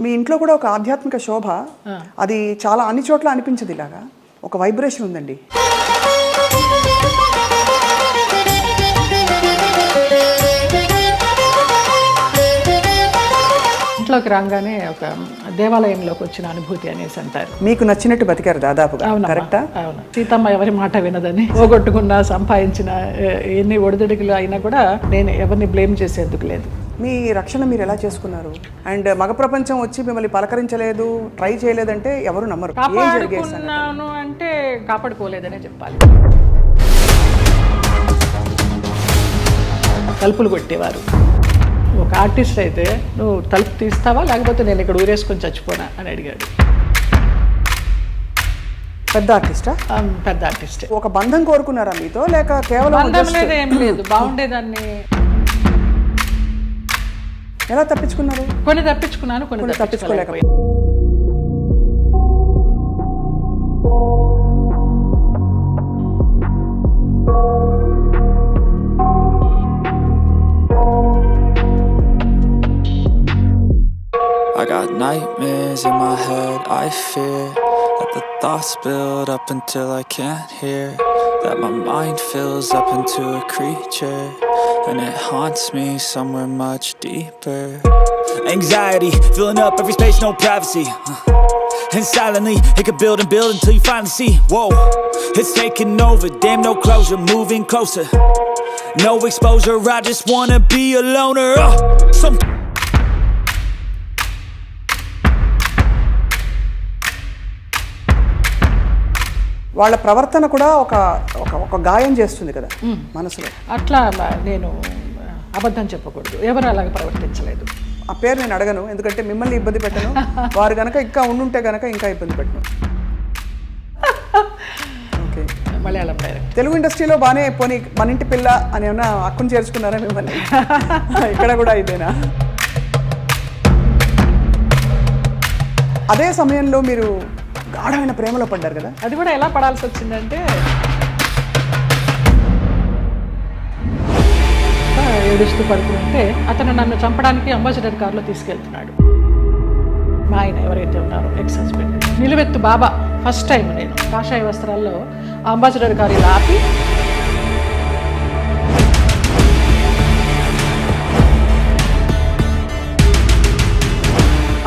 మీ ఇంట్లో కూడా ఒక ఆధ్యాత్మిక శోభ, అది చాలా అన్ని చోట్ల అనిపించదు. ఇలాగా ఒక వైబ్రేషన్ ఉందండి. ఇంట్లోకి రాగానే ఒక దేవాలయంలోకి వచ్చిన అనుభూతి అనేసి అంటారు. మీకు నచ్చినట్టు బతికారు దాదాపుగా, కరెక్టా? అవును. సీతమ్మ ఎవరి మాట వినదని, పోగొట్టుకున్నా సంపాదించిన ఎన్ని ఒడిదుడుకులు అయినా కూడా నేను ఎవరిని బ్లేమ్ చేసేందుకు లేదు. మీ రక్షణ మీరు ఎలా చేసుకున్నారు? అండ్ మగ ప్రపంచం వచ్చి మిమ్మల్ని పలకరించలేదు, ట్రై చేయలేదంటే ఎవరు నమ్మరు. కాపాడుకున్నాను అంటే కాపాడుకోలేదనే చెప్పాలి. తలుపులు కొట్టేవారు. ఒక ఆర్టిస్ట్ అయితే నువ్వు తలుపు తీస్తావా లేకపోతే నేను ఇక్కడ ఊరేసుకొని చచ్చిపోనా అని అడిగాడు. పెద్ద ఆర్టిస్టా? పెద్ద ఆర్టిస్ట్. ఒక బంధం కోరుకున్నారా మీతో, లేక కేవలం బంధం లేదు, ఏం లేదు, బాగుండేదాన్ని. ఎలా తప్పించుకున్నారు? కొన్ని తప్పించుకున్నాను, కొన్ని తప్పించుకోలేకపోయాను. I got nightmares in my head, I fear that the thoughts build up until I can't hear, that my mind fills up into a creature and it haunts me somewhere much deeper. Anxiety filling up every space, no privacy, and silently it could build and build until you finally see, whoa, it's taking over, damn, no closure, moving closer, no exposure, I just wanna be a loner. Some వాళ్ళ ప్రవర్తన కూడా ఒక ఒక గాయం చేస్తుంది కదా మనసులో. అట్లా నేను అబద్ధం చెప్పకూడదు, ఎవరు అలాగ ప్రవర్తించలేదు. ఆ పేరు నేను అడగను, ఎందుకంటే మిమ్మల్ని ఇబ్బంది పెట్టను. వారు కనుక ఇంకా ఉండుంటే కనుక ఇంకా ఇబ్బంది పెట్టను. Okay, Malayalam direct. తెలుగు ఇండస్ట్రీలో బాగానే పోనీ మన ఇంటి పిల్ల అని ఏమన్నా హక్కును చేర్చుకున్నారా మిమ్మల్ని? ఇక్కడ కూడా ఇదేనా? అదే సమయంలో మీరు గాఢమైన ప్రేమలో పడ్డారు కదా. అది కూడా ఎలా పడాల్సి వచ్చిందంటే, ఏడుస్తూ పడుకుంటే అతను నన్ను చంపడానికి అంబాసిడర్ కారులో తీసుకెళ్తున్నాడు. మా ఆయన ఎవరైతే ఉన్నారో ఎక్స్ హస్బెండ్, నిలువెత్తు బాబా. ఫస్ట్ టైం నేను కాషాయ వస్త్రాల్లో అంబాసిడర్ కారు ఇలా ఆపి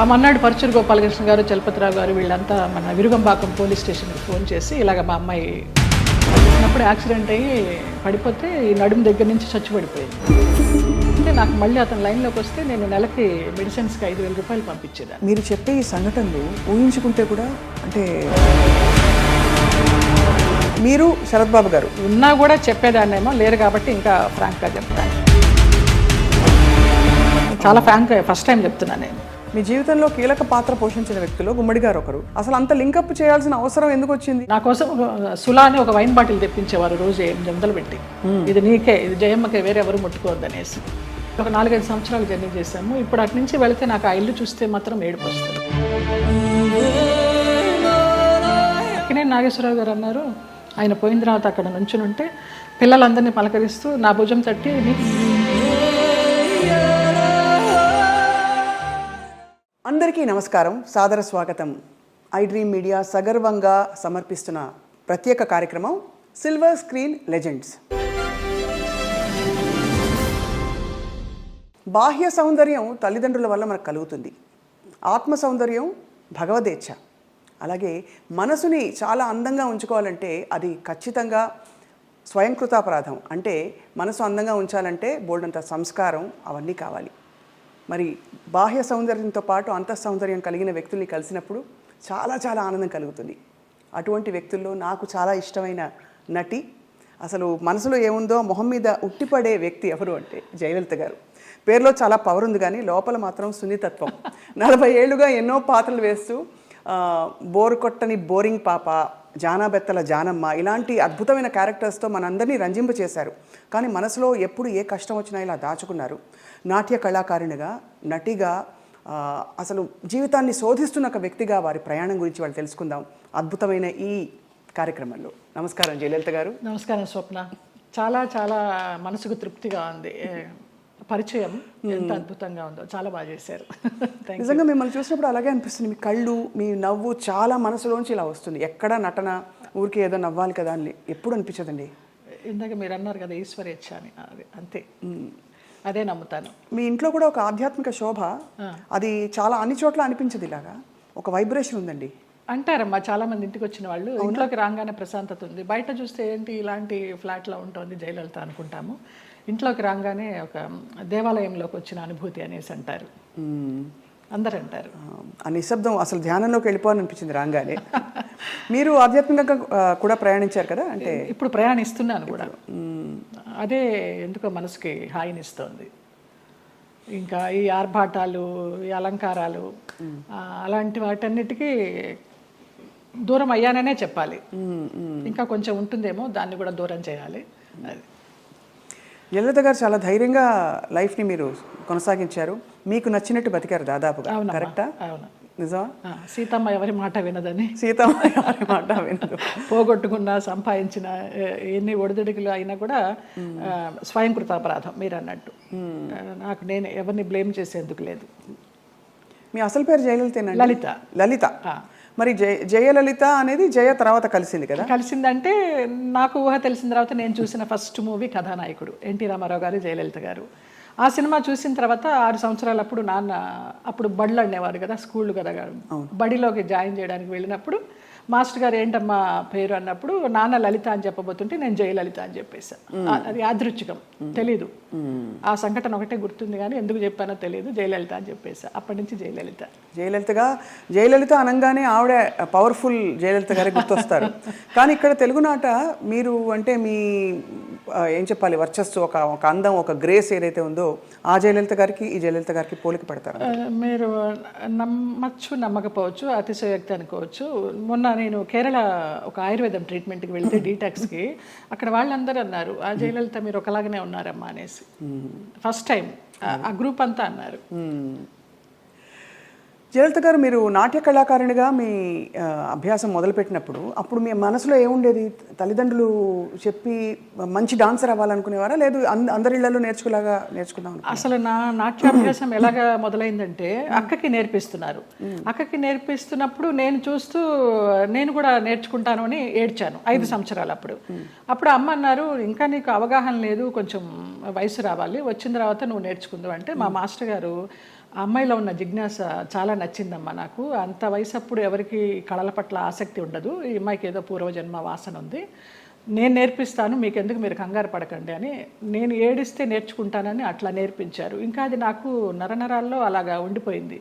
ఆ మన్నాడు పరుచూరు గోపాలకృష్ణ గారు, చలపతిరావు గారు వీళ్ళంతా మన విరుగంబాకం పోలీస్ స్టేషన్కి ఫోన్ చేసి ఇలాగ మా అమ్మాయి ఉన్నప్పుడు యాక్సిడెంట్ అయ్యి పడిపోతే ఈ నడుము దగ్గర నుంచి చచ్చి పడిపోయింది అంటే నాకు మళ్ళీ అతను లైన్లోకి వస్తే నేను నెలకి మెడిసిన్స్కి 5,000 రూపాయలు పంపించేదాన్ని. మీరు చెప్పే ఈ సంఘటనలు ఊహించుకుంటే కూడా, అంటే మీరు శరత్ బాబు గారు ఉన్నా కూడా చెప్పేదాన్నేమో, లేరు కాబట్టి ఇంకా ఫ్రాంక్గా చెప్తాను. చాలా ఫ్రాంక్గా ఫస్ట్ టైం చెప్తున్నాను నేను. మీ జీవితంలో కీలక పాత్ర పోషించిన వ్యక్తులు గుమ్మడి గారు ఒకరు. అసలు అంత లింకప్ చేయాల్సిన అవసరం ఎందుకు వచ్చింది? నా కోసం సులా అని ఒక వైన్ బాటిల్ తెప్పించేవారు రోజు 800 పెట్టి, ఇది నీకే, ఇది జయమ్మకే, వేరే ఎవరు ముట్టుకోవద్దు అనేసి. ఒక 4-5 సంవత్సరాలు జర్నీ చేశాము. ఇప్పుడు అటు నుంచి వెళితే నాకు ఆ ఇల్లు చూస్తే మాత్రం ఏడుపు వస్తుంది. అక్కడే నాగేశ్వరరావు గారు అన్నారు, ఆయన పోయిన తర్వాత అక్కడ నుంచుని ఉంటే పిల్లలందరినీ పలకరిస్తూ నా భుజం తట్టి, అందరికీ నమస్కారం, సాదర స్వాగతం. ఐ డ్రీమ్ మీడియా సగర్వంగా సమర్పిస్తున్న ప్రత్యేక కార్యక్రమం సిల్వర్ స్క్రీన్ లెజెండ్స్. బాహ్య సౌందర్యం తల్లిదండ్రుల వల్ల మనకు కలుగుతుంది. ఆత్మ సౌందర్యం భగవదేచ్ఛ. అలాగే మనసుని చాలా అందంగా ఉంచుకోవాలంటే అది ఖచ్చితంగా స్వయంకృతాపరాధం. అంటే మనసు అందంగా ఉంచాలంటే బోల్డంత సంస్కారం అవన్నీ కావాలి. మరి బాహ్య సౌందర్యంతో పాటు అంతఃసౌందర్యం కలిగిన వ్యక్తుల్ని కలిసినప్పుడు చాలా చాలా ఆనందం కలుగుతుంది. అటువంటి వ్యక్తుల్లో నాకు చాలా ఇష్టమైన నటి, అసలు మనసులో ఏముందో మొహం మీద ఉట్టిపడే వ్యక్తి ఎవరు అంటే జయలలిత గారు. పేరులో చాలా పవర్ ఉంది కానీ లోపల మాత్రం సున్నితత్వం. 40 ఏళ్లుగా ఎన్నో పాత్రలు వేస్తూ బోరు కొట్టని బోరింగ్ పాప, జానాబెత్తల జానమ్మ, ఇలాంటి అద్భుతమైన క్యారెక్టర్స్తో మనందరినీ రంజింప చేశారు. కానీ మనసులో ఎప్పుడు ఏ కష్టం వచ్చినా ఇలా దాచుకున్నారు. నాట్య కళాకారిణిగా, నటిగా, అసలు జీవితాన్ని శోధిస్తున్న ఒక వ్యక్తిగా వారి ప్రయాణం గురించి వాళ్ళు తెలుసుకుందాం అద్భుతమైన ఈ కార్యక్రమంలో. నమస్కారం జయలలిత గారు. నమస్కారం స్వప్న. చాలా చాలా మనసుకు తృప్తిగా ఉంది. పరిచయం ఎంత అద్భుతంగా ఉందో, చాలా బాగా చేశారు. నిజంగా మిమ్మల్ని చూసినప్పుడు అలాగే అనిపిస్తుంది. మీ కళ్ళు, మీ నవ్వు చాలా మనసులోంచి ఇలా వస్తుంది. ఎక్కడ నటన ఊరికి ఏదో నవ్వాలి కదా అని ఎప్పుడు అనిపించదండి. ఇందాక మీరు అన్నారు కదా ఈశ్వరేచ్ఛ అని, అది అంతే, అదే నమ్ముతాను. మీ ఇంట్లో కూడా ఒక ఆధ్యాత్మిక శోభ, అది చాలా అన్ని చోట్ల అనిపించదు. ఇలాగా ఒక వైబ్రేషన్ ఉందండి అంటారమ్మా చాలా మంది. ఇంటికి వచ్చిన వాళ్ళు ఇంట్లోకి రాగానే ప్రశాంతత ఉంది, బయట చూస్తే ఏంటి ఇలాంటి ఫ్లాట్లో ఉంటుంది జయలలిత అనుకుంటాము, ఇంట్లోకి రాగానే ఒక దేవాలయంలోకి వచ్చిన అనుభూతి అనేసి అంటారు, అందరు అంటారు. ఆ నిశ్శబ్దం అసలు ధ్యానంలోకి వెళ్ళిపోవాలనిపించింది రాగానే. మీరు ఆధ్యాత్మికంగా కూడా ప్రయాణించారు కదా, అంటే ఇప్పుడు ప్రయాణిస్తున్నాను కూడా. అదే ఎందుకో మనసుకి హాయినిస్తోంది. ఇంకా ఈ ఆర్భాటాలు, ఈ అలంకారాలు, అలాంటి వాటన్నిటికీ దూరం అయ్యాననే చెప్పాలి. ఇంకా కొంచెం ఉంటుందేమో, దాన్ని కూడా దూరం చేయాలి. అది జయలలిత గారు చాలా ధైర్యంగా లైఫ్ని మీరు కొనసాగించారు. మీకు నచ్చినట్టు బతికారు దాదాపుగా. కరెక్టా? అవును, నిజమా? సీతమ్మ ఎవరి మాట వినదని. సీతమ్మ ఎవరి మాట వినదు. పోగొట్టుకున్న, సంపాదించిన ఎన్ని ఒడిదుడుకులు అయినా కూడా స్వయంకృతాపరాధం మీరు అన్నట్టు. నాకు నేను ఎవరిని బ్లేమ్ చేసేందుకు లేదు. మీ అసలు పేరు జయలలితేనా? లలిత. లలిత. మరి జయలలిత అనేది జయ తర్వాత కలిసింది కదా? కలిసిందంటే నాకు ఊహ తెలిసిన తర్వాత నేను చూసిన ఫస్ట్ మూవీ కథానాయకుడు ఎన్టీ రామారావు గారు, జయలలిత గారు. ఆ సినిమా చూసిన తర్వాత 6 సంవత్సరాలు అప్పుడు నాన్న అప్పుడు బడులు అనేవారు కదా, స్కూళ్ళు కదా, బడిలోకి జాయిన్ చేయడానికి వెళ్ళినప్పుడు మాస్టర్ గారు ఏంటమ్మా పేరు అన్నప్పుడు నాన్న లలిత అని చెప్పబోతుంటే నేను జయలలిత అని చెప్పేశాను. అది యాదృచ్ఛికం, తెలీదు. ఆ సంఘటన ఒకటే గుర్తుంది కానీ ఎందుకు చెప్పానో తెలియదు. జయలలిత అని చెప్పేసా. అప్పటి నుంచి జయలలిత. జయలలిత అనగానే ఆవిడ పవర్ఫుల్ జయలలిత గారే గుర్తొస్తారు. కానీ ఇక్కడ తెలుగునాట మీరు అంటే మీ ఏం చెప్పాలి, వర్చస్సు, ఒక అందం, ఒక గ్రేస్ ఏదైతే ఉందో ఆ జయలలిత గారికి ఈ జయలలిత గారికి పోలిక పడతారు. మీరు నమ్మచ్చు నమ్మకపోవచ్చు, అతిశయోక్తి అనుకోవచ్చు. మొన్న నేను కేరళ ఒక ఆయుర్వేదం ట్రీట్మెంట్కి వెళ్తే డీటాక్స్కి, అక్కడ వాళ్ళందరూ అన్నారు ఆ జయలలిత మీరు ఒకలాగానే ఉన్నారమ్మా అనేసి. ఫస్ట్ టైం ఆ గ్రూప్ అంతా అన్నారు. జయలలిత గారు, మీరు నాట్య కళాకారునిగా మీ అభ్యాసం మొదలుపెట్టినప్పుడు అప్పుడు మీ మనసులో ఏముండేది? తల్లిదండ్రులు చెప్పి మంచి డాన్సర్ అవ్వాలనుకునేవారా, లేదు అందరి ఇళ్లలో నేర్చుకుందాం? అసలు నా నాట్యాభ్యాసం ఎలాగా మొదలైందంటే అక్కకి నేర్పిస్తున్నారు. అక్కకి నేర్పిస్తున్నప్పుడు నేను చూస్తూ నేను కూడా నేర్చుకుంటాను అని ఏడ్చాను 5 సంవత్సరాలు. అప్పుడు అమ్మ అన్నారు ఇంకా నీకు అవగాహన లేదు, కొంచెం వయసు రావాలి, వచ్చిన తర్వాత నువ్వు నేర్చుకుందావు అంటే మా మాస్టర్ గారు ఆ అమ్మాయిలో ఉన్న జిజ్ఞాస చాలా నచ్చిందమ్మా నాకు. అంత వయసు అప్పుడు ఎవరికి కళల పట్ల ఆసక్తి ఉండదు, ఈ అమ్మాయికి ఏదో పూర్వజన్మ వాసన ఉంది, నేను నేర్పిస్తాను, మీకెందుకు, మీరు కంగారు పడకండి అని. నేను ఏడిస్తే నేర్చుకుంటానని అట్లా నేర్పించారు. ఇంకా అది నాకు నరనరాల్లో అలాగా ఉండిపోయింది.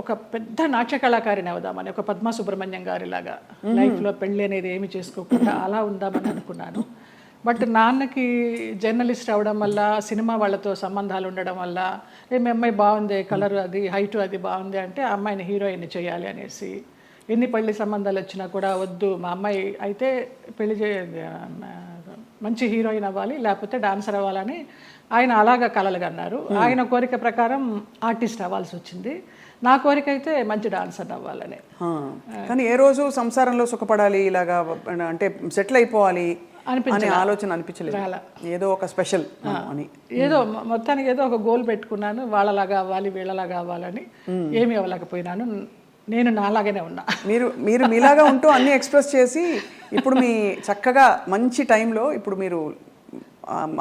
ఒక పెద్ద నాట్య కళాకారిని అవుదామని, ఒక పద్మా సుబ్రహ్మణ్యం గారిలాగా లైఫ్లో పెళ్ళి అనేది ఏమి చేసుకోకుండా అలా ఉందామని అనుకున్నాను. బట్ నాన్నకి జర్నలిస్ట్ అవడం వల్ల, సినిమా వాళ్ళతో సంబంధాలు ఉండడం వల్ల, మీ అమ్మాయి బాగుంది, కలర్ అది, హైట్ అది బాగుంది అంటే ఆ అమ్మాయిని హీరోయిన్ చేయాలి అనేసి, ఎన్ని పెళ్లి సంబంధాలు వచ్చినా కూడా వద్దు, మా అమ్మాయి అయితే పెళ్లి మంచి హీరోయిన్ అవ్వాలి, లేకపోతే డాన్సర్ అవ్వాలని ఆయన అలాగా కలలుగా అన్నారు. ఆయన కోరిక ప్రకారం ఆర్టిస్ట్ అవ్వాల్సి వచ్చింది. నా కోరిక అయితే మంచి డాన్సర్ అవ్వాలని. కానీ ఏ రోజు సంసారంలో సుఖపడాలి, ఇలాగా అంటే సెటిల్ అయిపోవాలి అనే ఆలోచన అనిపించలేదు? ఏదో ఒక స్పెషల్ అని, ఏదో మొత్తానికి ఏదో ఒక గోల్ పెట్టుకున్నాను, వాళ్ళలాగా అవ్వాలి, వీళ్ళలాగా అవ్వాలని. ఏమీ అవ్వలేకపోయినాను, నేను నాలాగానే ఉన్నా. మీరు మీలాగా ఉంటూ అన్ని ఎక్స్ప్రెస్ చేసి ఇప్పుడు మీ చక్కగా మంచి టైంలో ఇప్పుడు మీరు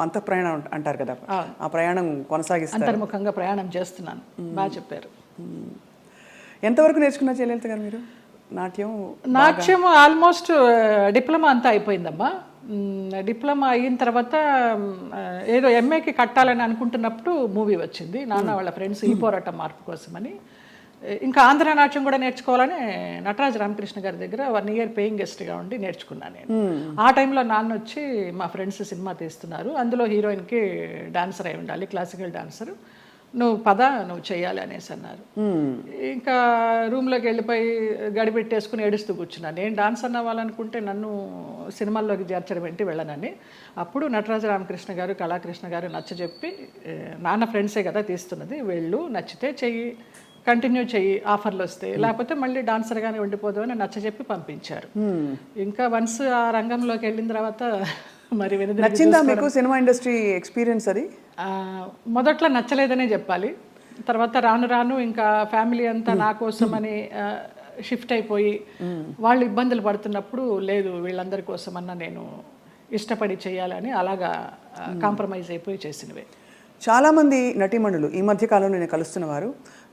అంతఃప్రయాణం అంటారు కదా, ఆ ప్రయాణం కొనసాగిస్తారు. అంతర్ముఖంగా ప్రయాణం చేస్తున్నాను. బాగా చెప్పారు. ఎంతవరకు నేర్చుకున్నారు జయలలిత గారు మీరు నాట్యం? ఆల్మోస్ట్ డిప్లొమా అంతా అయిపోయిందమ్మా. డిప్లొమా అయిన తర్వాత ఏదో ఎంఏకి కట్టాలని అనుకుంటున్నప్పుడు మూవీ వచ్చింది, నాన్న వాళ్ళ ఫ్రెండ్స్ ఈ పోరాటం మార్పు కోసమని. ఇంకా ఆంధ్ర నాట్యం కూడా నేర్చుకోవాలని నటరాజ రామకృష్ణ గారి దగ్గర 1 year పేయింగ్ గెస్ట్గా ఉండి నేర్చుకున్నాను నేను. ఆ టైంలో నాన్న వచ్చి మా ఫ్రెండ్స్ సినిమా తీస్తున్నారు, అందులో హీరోయిన్కి డాన్సర్ అయి ఉండాలి, క్లాసికల్ డాన్సర్, నువ్వు నువ్వు చేయాలి అనేసి అన్నారు. ఇంకా రూమ్లోకి వెళ్ళిపోయి గడిపెట్టేసుకుని ఏడుస్తూ కూర్చున్నాను. నేను డాన్సర్ అవ్వాలనుకుంటే నన్ను సినిమాల్లోకి చేర్చడం ఏంటి, వెళ్ళనని. అప్పుడు నటరాజ రామకృష్ణ గారు, కళాకృష్ణ గారు నచ్చజెప్పి, నాన్న ఫ్రెండ్సే కదా తీస్తున్నది, వెళ్ళు, నచ్చితే చెయ్యి, కంటిన్యూ చెయ్యి, ఆఫర్లు వస్తే, లేకపోతే మళ్ళీ డాన్సర్గానే ఉండిపోదు అని నచ్చజెప్పి పంపించారు. ఇంకా వన్స్ ఆ రంగంలోకి వెళ్ళిన తర్వాత మరి వెనుదిరిగి నచ్చిందా మీకు సినిమా ఇండస్ట్రీ ఎక్స్పీరియన్స్ అది? మొదట్లో నచ్చలేదనే చెప్పాలి. తర్వాత రాను రాను ఇంకా ఫ్యామిలీ అంతా నా కోసమని షిఫ్ట్ అయిపోయి వాళ్ళు ఇబ్బందులు పడుతున్నప్పుడు లేదు వీళ్ళందరి కోసమన్నా నేను ఇష్టపడి చేయాలని అలాగా కాంప్రమైజ్ అయిపోయి చేసినవే. చాలామంది నటీమణులు ఈ మధ్య కాలంలో నేను కలుస్తున్న వారు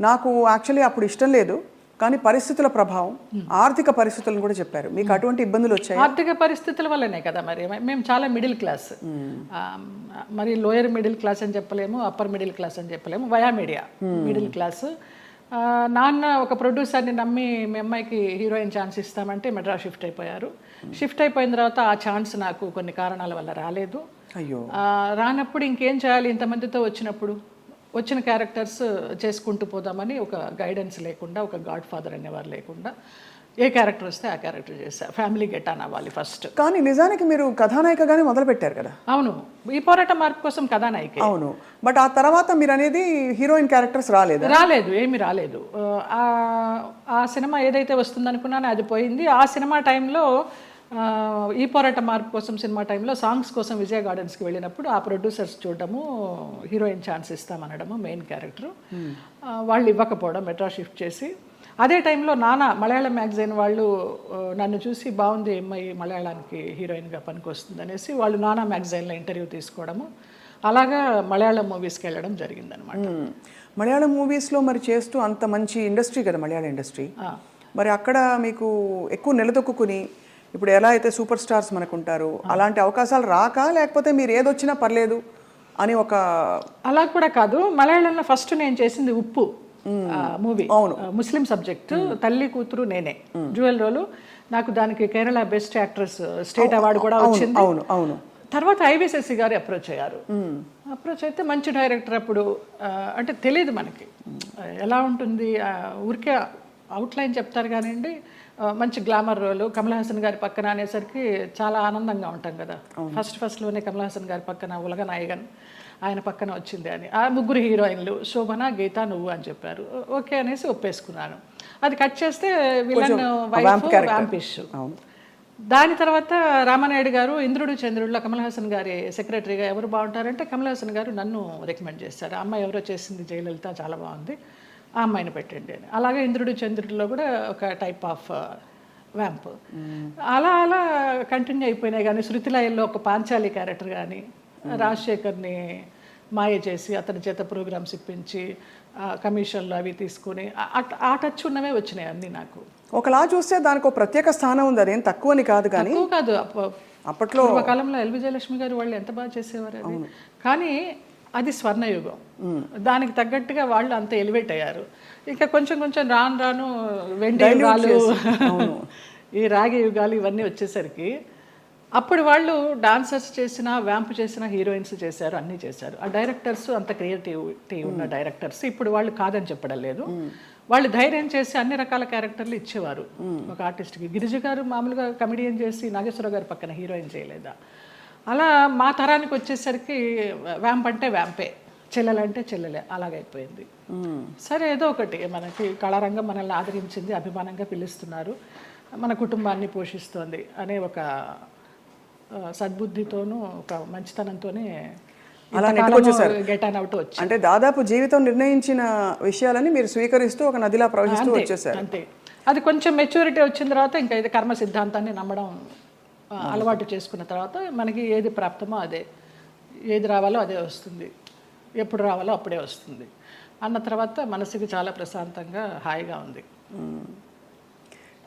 నాకు యాక్చువల్లీ అప్పుడు ఇష్టం లేదు కానీ పరిస్థితుల ప్రభావం, ఆర్థిక పరిస్థితులను కూడా చెప్పారు. మీకు అటువంటి ఇబ్బందులు వచ్చాయి? ఆర్థిక పరిస్థితుల వల్లనే కదా, మరి మేము చాలా మిడిల్ క్లాస్, మరి లోయర్ మిడిల్ క్లాస్ అని చెప్పలేము, అప్పర్ మిడిల్ క్లాస్ అని చెప్పలేము, వయా మీడియా మిడిల్ క్లాస్. నాన్న ఒక ప్రొడ్యూసర్ని నమ్మి మీ అమ్మాయికి హీరోయిన్ ఛాన్స్ ఇస్తామంటే మెడ్రాస్ షిఫ్ట్ అయిపోయారు. షిఫ్ట్ అయిపోయిన తర్వాత ఆ ఛాన్స్ నాకు కొన్ని కారణాల వల్ల రాలేదు. అయ్యో. రానప్పుడు ఇంకేం చేయాలి, ఇంతమందితో వచ్చిన క్యారెక్టర్స్ చేసుకుంటూ పోదామని ఒక గైడెన్స్ లేకుండా, ఒక గాడ్ ఫాదర్ అనేవారు లేకుండా ఏ క్యారెక్టర్ వస్తే ఆ క్యారెక్టర్ చేశా. ఫ్యామిలీ గెట్ ఆన్ అవ్వాలి ఫస్ట్. కానీ నిజానికి మీరు కథానాయికగానే మొదలు పెట్టారు కదా? అవును, ఈ పోరాట మార్పు కోసం కథానాయిక. అవును, బట్ ఆ తర్వాత మీరు అనేది హీరోయిన్ క్యారెక్టర్స్ రాలేదు? ఏమీ రాలేదు. ఆ సినిమా ఏదైతే వస్తుందనుకున్నానో అది పోయింది. ఆ సినిమా టైంలో ఈ పోరాట మార్పు కోసం సినిమా టైంలో సాంగ్స్ కోసం విజయ గార్డెన్స్కి వెళ్ళినప్పుడు ఆ ప్రొడ్యూసర్స్ చూడటము, హీరోయిన్ ఛాన్స్ ఇస్తామనడము, మెయిన్ క్యారెక్టర్ వాళ్ళు ఇవ్వకపోవడం, మెడ్రాస్ షిఫ్ట్ చేసి అదే టైంలో నానా మలయాళం మ్యాగజైన్ వాళ్ళు నన్ను చూసి బాగుంది అమ్మాయి మలయాళానికి హీరోయిన్గా పనికి వస్తుంది అనేసి వాళ్ళు నానా మ్యాగజైన్లో ఇంటర్వ్యూ తీసుకోవడము, అలాగా మలయాళం మూవీస్కి వెళ్ళడం జరిగిందనమాట. మలయాళం మూవీస్లో మరి చేస్తూ అంత మంచి ఇండస్ట్రీ కదా మలయాళం ఇండస్ట్రీ, మరి అక్కడ మీకు ఎక్కువ నిలదొక్కుని ఇప్పుడు ఎలా అయితే సూపర్ స్టార్స్ మనకు ఉంటారు అలాంటి అవకాశాలు రాక, లేకపోతే మీరు ఏదొచ్చినా పర్లేదు అని ఒక? అలా కూడా కాదు. మలయాళంలో ఫస్ట్ నేను చేసింది ఉప్పు మూవీ, ముస్లిం సబ్జెక్ట్, తల్లి కూతురు నేనే, డ్యూయల్ రోలు. నాకు దానికి Kerala best actress state award కూడా వచ్చింది. అవును అవును. తర్వాత ఐవిశశి గారు అప్రోచ్ అయ్యారు. అప్రోచ్ అయితే మంచి డైరెక్టర్. అప్పుడు అంటే తెలియదు మనకి ఎలా ఉంటుంది, ఊరికే అవుట్లైన్ చెప్తారు కానివ్వండి, మంచి గ్లామర్ రోలు, కమల్ హాసన్ గారి పక్కన అనేసరికి చాలా ఆనందంగా ఉంటాం కదా. ఫస్ట్లోనే కమల్ హాసన్ గారి పక్కన ఉలగ నాయగన్ ఆయన పక్కన వచ్చింది అని. ఆ ముగ్గురు హీరోయిన్లు శోభన, గీత, నువ్వు అని చెప్పారు. ఓకే అనేసి ఒప్పేసుకున్నాను. అది కట్ చేస్తే విలన్ వైఫ్ వ్యాంపిష్. దాని తర్వాత రామానాయుడు గారు ఇంద్రుడు చంద్రుడిలో కమల్ హాసన్ గారి సెక్రటరీగా ఎవరు బాగుంటారంటే కమల్ హాసన్ గారు నన్ను రికమెండ్ చేశారు. అమ్మాయి ఎవరో చేసింది జయలలిత, చాలా బాగుంది, ఆ అమ్మాయిని పెట్టండి అని. అలాగే ఇంద్రుడు చంద్రుడిలో కూడా ఒక టైప్ ఆఫ్ వ్యాంప్. అలా అలా కంటిన్యూ అయిపోయినాయి. కానీ శృతిలయల్లో ఒక పాంచాలి క్యారెక్టర్ కానీ, రాజశేఖర్ని మాయ చేసి అతని చేత ప్రోగ్రామ్స్ ఇప్పించి కమిషన్లు అవి తీసుకుని ఆ టచ్ ఉన్నవే వచ్చినాయి అన్నీ నాకు. ఒకలా చూస్తే దానికి ఒక ప్రత్యేక స్థానం ఉంది, అదేం తక్కువని కాదు. కానీ కాదు, అప్పట్లో కాలంలో ఎల్ విజయలక్ష్మి గారు వాళ్ళు ఎంత బాగా చేసేవారు అది. కానీ అది స్వర్ణయుగం, దానికి తగ్గట్టుగా వాళ్ళు అంత ఎలివేట్ అయ్యారు. ఇంకా కొంచెం కొంచెం రాను రాను వెండి యుగాలు, ఈ రాగి యుగాలు ఇవన్నీ వచ్చేసరికి అప్పుడు వాళ్ళు డాన్సర్స్ చేసిన, వ్యాంప్ చేసిన, హీరోయిన్స్ చేశారు, అన్నీ చేశారు. ఆ డైరెక్టర్స్ అంత క్రియేటివిటీ ఉన్న డైరెక్టర్స్ ఇప్పుడు వాళ్ళు కాదని చెప్పడం లేదు. వాళ్ళు ధైర్యం చేసి అన్ని రకాల క్యారెక్టర్లు ఇచ్చేవారు ఒక ఆర్టిస్ట్కి. గిరిజ గారు మామూలుగా కమెడియన్ చేసి నాగేశ్వరరావు గారి పక్కన హీరోయిన్ చేయలేదా? అలా మా తరానికి వచ్చేసరికి వ్యాంప్ అంటే వ్యాంపే, చెల్లెలంటే చెల్లెలే, అలాగైపోయింది. సరే ఏదో ఒకటి, మనకి కళారంగం మనల్ని ఆదరించింది, అభిమానంగా పిలుస్తున్నారు, మన కుటుంబాన్ని పోషిస్తోంది అనే ఒక సద్బుద్ధితోనూ ఒక మంచితనంతోనే గెట్ ఆన్ అవుట్ వచ్చి, అంటే దాదాపు జీవితం నిర్ణయించిన విషయాలని మీరు స్వీకరిస్తూ ఒక నదిలా ప్రవహిస్తూ వచ్చేసారు. అంతే. అది కొంచెం మెచ్యూరిటీ వచ్చిన తర్వాత ఇంకా ఇది కర్మ సిద్ధాంతాన్ని నమ్మడం అలవాటు చేసుకున్న తర్వాత మనకి ఏది ప్రాప్తమో అదే, ఏది రావాలో అదే వస్తుంది, ఎప్పుడు రావాలో అప్పుడే వస్తుంది అన్న తర్వాత మనసుకి చాలా ప్రశాంతంగా హాయిగా ఉంది.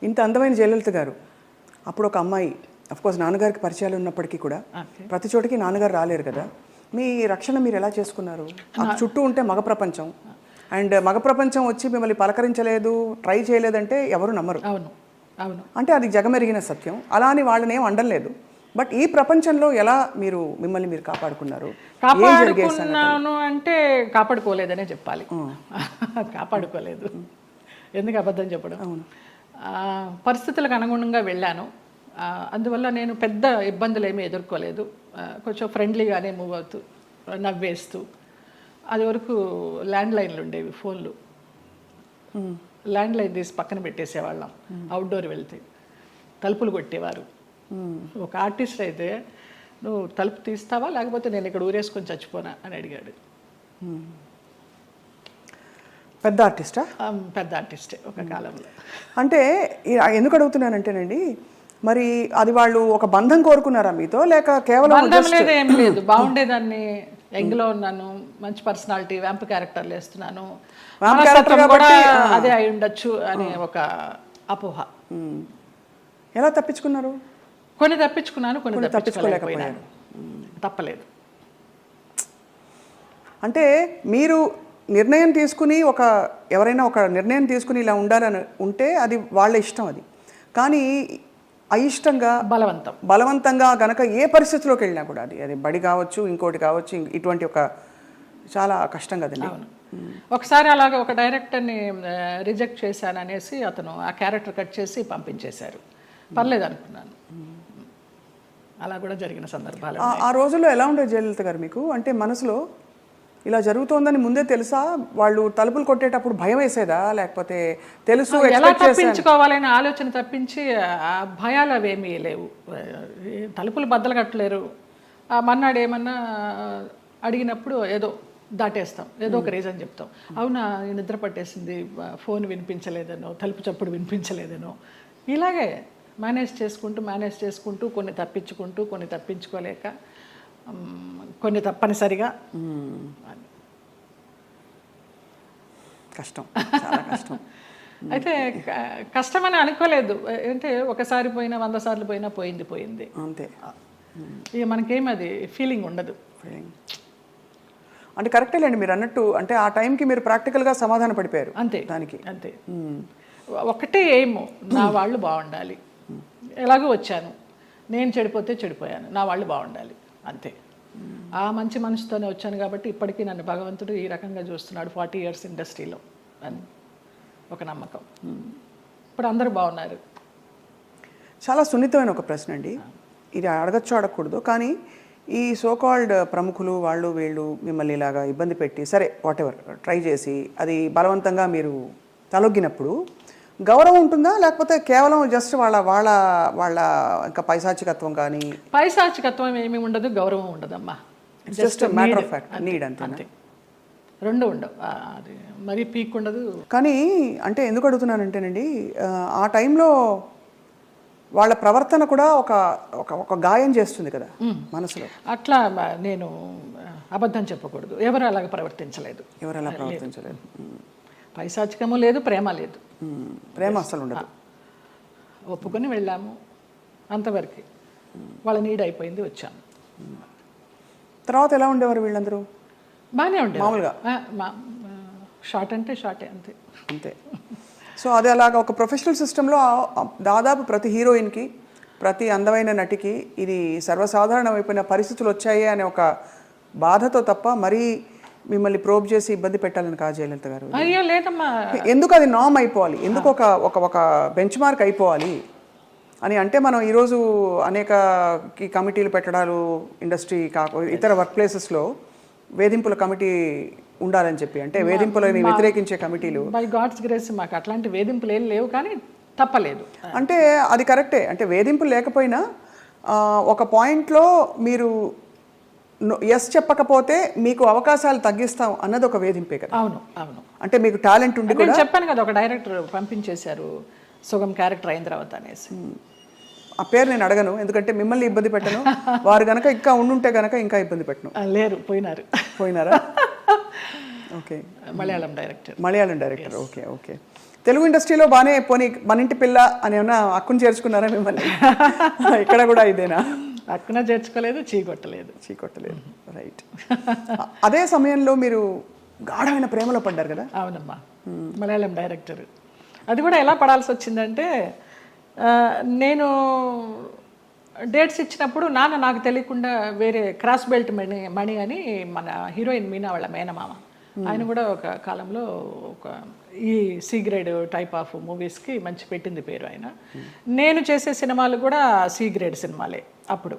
ఇంత అందమైన జయలలిత గారు అప్పుడు ఒక అమ్మాయి, అఫ్కోర్స్ నాన్నగారికి పరిచయాలు ఉన్నప్పటికీ కూడా ప్రతి చోటికి నాన్నగారు రాలేరు కదా, మీ రక్షణ మీరు ఎలా చేసుకున్నారు? చుట్టూ ఉంటే మగ ప్రపంచం, అండ్ మగ ప్రపంచం వచ్చి మిమ్మల్ని పలకరించలేదు, ట్రై చేయలేదంటే ఎవరు నమ్మరు. అవును అవును, అంటే అది జగమెరిగిన సత్యం. అలా అని వాళ్ళని ఏం అండలేదు. బట్ ఈ ప్రపంచంలో ఎలా మీరు మిమ్మల్ని మీరు కాపాడుకున్నారు? కాపాడుకున్నాను అంటే కాపాడుకోలేదనే చెప్పాలి. కాపాడుకోలేదు, ఎందుకు అబద్ధం చెప్పడం. పరిస్థితులకు అనుగుణంగా వెళ్ళాను, అందువల్ల నేను పెద్ద ఇబ్బందులు ఏమీ ఎదుర్కోలేదు. కొంచెం ఫ్రెండ్లీగానే మూవ్ అవుతూ, నవ్వేస్తూ. అది వరకు ల్యాండ్ లైన్లు ఉండేవి, ఫోన్లు, ల్యాండ్ లైన్ తీసి పక్కన పెట్టేసేవాళ్ళం. అవుట్డోర్ వెళ్తే తలుపులు కొట్టేవారు. ఒక ఆర్టిస్ట్ అయితే నువ్వు తలుపు తీస్తావా లేకపోతే నేను ఇక్కడ ఊరేసుకొని చచ్చిపోనా అని అడిగాడు. పెద్ద ఆర్టిస్టా? పెద్ద ఆర్టిస్టే ఒక కాలంలో. అంటే ఎందుకు అడుగుతున్నానంటేనండి, మరి అది వాళ్ళు ఒక బంధం కోరుకున్నారా మీతో, లేక కేవలం బంధం లేదు, ఏం లేదు, బాగుండేదాన్ని, యంగ్లో ఉన్నాను, మంచి పర్సనాలిటీ, వ్యాంప్ క్యారెక్టర్లు వేస్తున్నాను, కూడా అదే అయి ఉండొచ్చు అనే ఒక అపోహ. ఎలా తప్పించుకున్నారు? కొన్ని తప్పించుకున్నాను, కొన్ని తప్పించుకోలేకపోయాను. తప్పలేదు. అంటే మీరు నిర్ణయం తీసుకుని ఎవరైనా ఒక నిర్ణయం తీసుకుని ఇలా ఉండాలని ఉంటే అది వాళ్ళ ఇష్టం, అది కానీ అయిష్టంగా బలవంతంగా గనక ఏ పరిస్థితిలోకి వెళ్ళినా కూడా అది బడి కావచ్చు, ఇంకోటి కావచ్చు, ఇటువంటి ఒక చాలా కష్టం కదండి. ఒకసారి అలాగే ఒక డైరెక్టర్ని రిజెక్ట్ చేశాను అనేసి అతను ఆ క్యారెక్టర్ కట్ చేసి పంపించేశారు. పర్లేదు అనుకున్నాను. అలా కూడా జరిగిన సందర్భాలు. ఆ రోజుల్లో ఎలా ఉండేది జయలలిత గారు మీకు? అంటే మనసులో ఇలా జరుగుతోందని ముందే తెలుసా? వాళ్ళు తలుపులు కొట్టేటప్పుడు భయం వేసేదా, లేకపోతే తెలుసు ఎలా తప్పించుకోవాలనే ఆలోచన తప్పించి ఆ భయాలు అవేమీ లేవు. తలుపులు బద్దలు కట్టలేరు. మన్నాడు ఏమన్నా అడిగినప్పుడు ఏదో దాటేస్తాం, ఏదో ఒక రీజన్ చెప్తాం. అవునా, నిద్ర పట్టేసింది, ఫోన్ వినిపించలేదనో, తలుపు చప్పుడు వినిపించలేదనో, ఇలాగే మేనేజ్ చేసుకుంటూ కొన్ని తప్పించుకుంటూ, కొన్ని తప్పించుకోలేక, కొన్ని తప్పనిసరిగా. కష్టం, చాలా కష్టం. అయితే కష్టమని అనుకోలేదు. అంటే ఒకసారి పోయినా 100 సార్లు పోయినా పోయింది అంతే. ఇక మనకేమి అది ఫీలింగ్ ఉండదు. అంటే కరెక్టేలేండి మీరు అన్నట్టు. అంటే ఆ టైంకి మీరు ప్రాక్టికల్గా సమాధాన పడిపోయారు అంతే దానికి. అంతే. ఒకటే ఏమో, నా వాళ్ళు బాగుండాలి. ఎలాగో వచ్చాను, నేను చెడిపోతే చెడిపోయాను, నా వాళ్ళు బాగుండాలి, అంతే. ఆ మంచి మనసుతోనే వచ్చాను కాబట్టి ఇప్పటికీ నన్ను భగవంతుడు ఈ రకంగా చూస్తున్నాడు. 40 years ఇండస్ట్రీలో అని ఒక నమ్మకం. ఇప్పుడు అందరూ బాగున్నారు. చాలా సున్నితమైన ఒక ప్రశ్న అండి, ఇది అడగచ్చు అడగకూడదు, కానీ ఈ సోకాల్డ్ ప్రముఖులు వాళ్ళు వీళ్ళు మిమ్మల్ని ఇలాగా ఇబ్బంది పెట్టి, సరే వాటెవర్ ట్రై చేసి అది బలవంతంగా మీరు తలొగ్గినప్పుడు గౌరవం ఉంటుందా, లేకపోతే కేవలం జస్ట్ వాళ్ళ వాళ్ళ వాళ్ళ ఇంకా పైశాచికత్వం? కానీ పైశాచికత్వం ఏమీ ఉండదు, గౌరవం ఉండదమ్మా. Just matter of fact, need అంతే. రెండు ఉండవు, అది మరీ పీక్ ఉండదు. కానీ అంటే ఎందుకు అడుగుతున్నానంటేనండి, ఆ టైంలో వాళ్ళ ప్రవర్తన కూడా ఒక గాయం చేస్తుంది కదా మనసులో. అట్లా నేను అబద్ధం చెప్పకూడదు, ఎవరు అలాగ ప్రవర్తించలేదు. పైశాచికము లేదు, ప్రేమ లేదు. ప్రేమ అసలు ఉండదు. ఒప్పుకొని వెళ్ళాము, అంతవరకు. వాళ్ళ నీడ్ అయిపోయింది, వచ్చాము. తర్వాత ఎలా ఉండేవారు వీళ్ళందరూ? బాగానే ఉండేది మామూలుగా. షార్ట్ అంటే షార్టే, అంతే అంతే. సో అది అలాగా ఒక ప్రొఫెషనల్ సిస్టంలో దాదాపు ప్రతి హీరోయిన్కి, ప్రతి అందమైన నటికి ఇది సర్వసాధారణమైపోయిన పరిస్థితులు వచ్చాయి అనే ఒక బాధతో తప్ప మరీ మిమ్మల్ని ప్రోబ్ చేసి ఇబ్బంది పెట్టాలని కాదు జయలలిత గారు. అయ్యో లేదమ్మా. ఎందుకు అది నామ్ అయిపోవాలి, ఎందుకు ఒక బెంచ్ మార్క్ అయిపోవాలి అని అంటే, మనం ఈరోజు అనేక కమిటీలు పెట్టడాలు, ఇండస్ట్రీ ఇతర వర్క్ ప్లేసెస్లో వేధింపుల కమిటీ ఉండాలని చెప్పి, అంటే వేధింపులని వ్యతిరేకించే కమిటీలు. బై గాడ్స్ గ్రేస్ మాకు అట్లాంటి వేధింపులు ఏం లేవు, కానీ తప్పలేదు. అంటే అది కరెక్టే. అంటే వేధింపులు లేకపోయినా ఒక పాయింట్లో మీరు ఎస్ చెప్పకపోతే మీకు అవకాశాలు తగ్గిస్తాం అన్నది ఒక వేధింపే కదా. అవును అవును. అంటే మీకు టాలెంట్ ఉండి కూడా చెప్పాను కదా, ఒక డైరెక్టర్ పంపించేశారు సుగం క్యారెక్టర్ అయిన తర్వాత అనేసి. ఆ పేరు నేను అడగను, ఎందుకంటే మిమ్మల్ని ఇబ్బంది పెట్టను. వారు గనక ఇంకా ఉండుంటే గనక ఇంకా ఇబ్బంది పెట్టను. లేరు, పోయినారా? Okay. Malayalam director. Okay okay. Telugu ఇండస్ట్రీలో బాగానే పోనీ మన ఇంటి పిల్ల అని ఏమన్నా అక్కును చేర్చుకున్నారా మిమ్మల్ని? ఇక్కడ కూడా ఇదేనా? అక్కున చేర్చుకోలేదు, చీకొట్టలేదు. రైట్. అదే సమయంలో మీరు గాఢమైన ప్రేమలో పడ్డారు కదా? అవునమ్మా. మలయాళం డైరెక్టర్. అది కూడా ఎలా పడాల్సి వచ్చిందంటే, నేను డేట్స్ ఇచ్చినప్పుడు నాన్న నాకు తెలియకుండా వేరే క్రాస్ బెల్ట్ మణి అని మన హీరోయిన్ మీనా వాళ్ళ మేనమామ, ఆయన కూడా ఒక కాలంలో ఒక ఈ సి గ్రేడ్ టైప్ ఆఫ్ మూవీస్కి మంచి పెట్టింది పేరు ఆయన. నేను చేసే సినిమాలు కూడా సి గ్రేడ్ సినిమాలే, అప్పుడు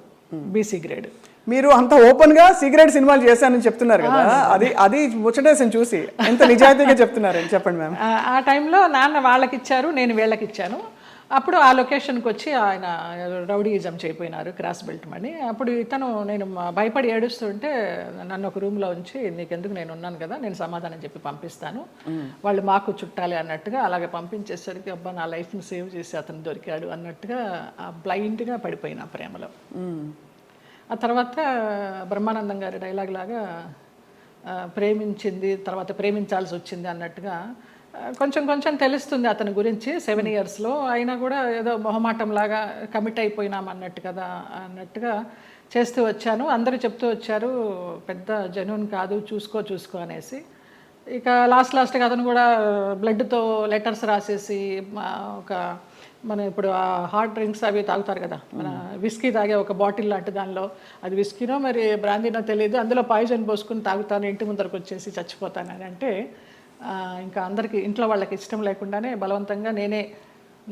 బీసీ గ్రేడ్. మీరు అంత ఓపెన్గా సి గ్రేడ్ సినిమాలు చేశానని చెప్తున్నారు కదా, అది ముచ్చటేసని చూసి ఎంత నిజాయితీగా చెప్తున్నారని చెప్పండి మ్యామ్. ఆ టైంలో నాన్న వాళ్ళకి ఇచ్చారు, నేను వీళ్ళకి ఇచ్చాను. అప్పుడు ఆ లొకేషన్కి వచ్చి ఆయన రౌడీయిజం చేయపోయినారు, క్రాస్ బెల్ట్ మని. అప్పుడు ఇతను నేను భయపడి ఏడుస్తుంటే నన్ను ఒక రూమ్లో ఉంచి నీకెందుకు, నేను ఉన్నాను కదా, నేను సమాధానం చెప్పి పంపిస్తాను, వాళ్ళు మాకు చుట్టాలి అన్నట్టుగా అలాగే పంపించేసరికి అబ్బా నా లైఫ్ని సేవ్ చేసి అతను దొరికాడు అన్నట్టుగా బ్లైండ్గా పడిపోయినా ప్రేమలో. ఆ తర్వాత బ్రహ్మానందం గారి డైలాగ్ లాగా ప్రేమించింది తర్వాత ప్రేమించాల్సి వచ్చింది అన్నట్టుగా కొంచెం కొంచెం తెలుస్తుంది అతని గురించి 7 ఇయర్స్లో. అయినా కూడా ఏదో మొహమాటంలాగా కమిట్ అయిపోయినాం అన్నట్టు కదా అన్నట్టుగా చేస్తూ వచ్చాను. అందరూ చెప్తూ వచ్చారు పెద్ద జెన్యూన్ కాదు, చూసుకో అనేసి. ఇక లాస్ట్గా అతను కూడా బ్లడ్తో లెటర్స్ రాసేసి ఒక మన ఇప్పుడు ఆ హాట్ డ్రింక్స్ అవి తాగుతారు కదా, మన విస్కీ తాగే ఒక బాటిల్ లాంటి దానిలో, అది విస్కీనో మరి బ్రాందీనో తెలియదు, అందులో పాయిజన్ పోసుకుని తాగుతాను, ఇంటి ముందరకు వచ్చేసి చచ్చిపోతానని అంటే ఇంకా అందరికీ ఇంట్లో వాళ్ళకి ఇష్టం లేకుండానే బలవంతంగా నేనే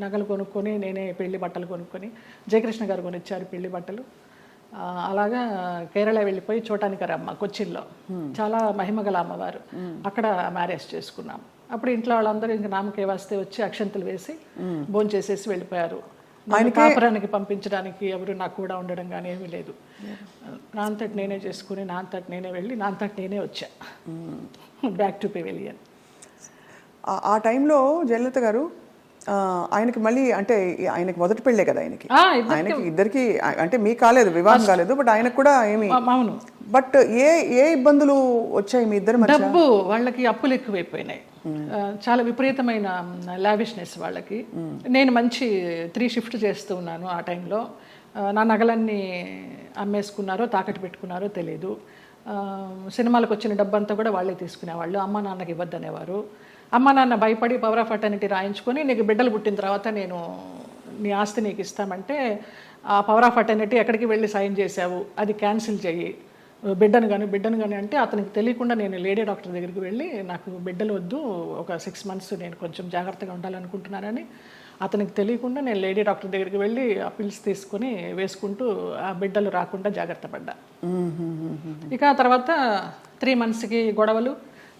నగలు కొనుక్కొని నేనే పెళ్లి బట్టలు కొనుక్కొని, జయకృష్ణ గారు కొనిచ్చారు పెళ్లి బట్టలు. అలాగా కేరళ వెళ్ళిపోయి చూడటానికరమ్మ కొచ్చిన్లో, చాలా మహిమగల అమ్మవారు, అక్కడ మ్యారేజ్ చేసుకున్నాం. అప్పుడు ఇంట్లో వాళ్ళందరూ ఇంకా నామకే వస్తే వచ్చి అక్షంతలు వేసి భోంచేసేసి వెళ్ళిపోయారు. కాపురానికి పంపించడానికి ఎవరు నాకు కూడా ఉండడం కానీ ఏమీ లేదు. నా అంతటి నేనే చేసుకుని నా అంతటి నేనే వెళ్ళి నా అంతటి నేనే వచ్చా బ్యాక్ టు పెవిలియన్. ఆ టైంలో జయలలిత గారు ఆయనకి మళ్ళీ అంటే ఆయనకి మొదటి పెళ్ళే కదా, ఆయనకి ఇద్దరికి అంటే మీకు కాలేదు, వివాహం కాలేదు, బట్ ఆయనకు కూడా ఏమి. అవును. బట్ ఏ ఇబ్బందులు వచ్చాయి మీ ఇద్దరు మధ్య? డబ్బు, వాళ్ళకి అప్పులు ఎక్కువైపోయినాయి, చాలా విపరీతమైన లావిష్నెస్ వాళ్ళకి. నేను మంచి 3 షిఫ్ట్ చేస్తూ ఉన్నాను ఆ టైంలో. నా నగలన్నీ అమ్మేసుకున్నారో తాకట్టు పెట్టుకున్నారో తెలియదు. సినిమాలకు వచ్చిన డబ్బంతా కూడా వాళ్ళే తీసుకునేవాళ్ళు, అమ్మ నాన్నకి ఇవ్వద్దనేవారు. అమ్మ నాన్న భయపడి పవర్ ఆఫ్ అటర్నిటీ రాయించుకొని నీకు బిడ్డలు పుట్టిన తర్వాత నేను నీ ఆస్తి నీకు ఇస్తామంటే, ఆ పవర్ ఆఫ్ అటర్నిటీ ఎక్కడికి వెళ్ళి సైన్ చేసావు, అది క్యాన్సిల్ చెయ్యి, బిడ్డను కానీ అంటే అతనికి తెలియకుండా నేను లేడీ డాక్టర్ దగ్గరికి వెళ్ళి నాకు బిడ్డలు వద్దు, ఒక 6 మంత్స్ నేను కొంచెం జాగ్రత్తగా ఉండాలనుకుంటున్నానని అతనికి తెలియకుండా నేను లేడీ డాక్టర్ దగ్గరికి వెళ్ళి ఆ పిల్స్ తీసుకొని వేసుకుంటూ ఆ బిడ్డలు రాకుండా జాగ్రత్త పడ్డా. ఇక తర్వాత 3 మంత్స్కి గొడవలు,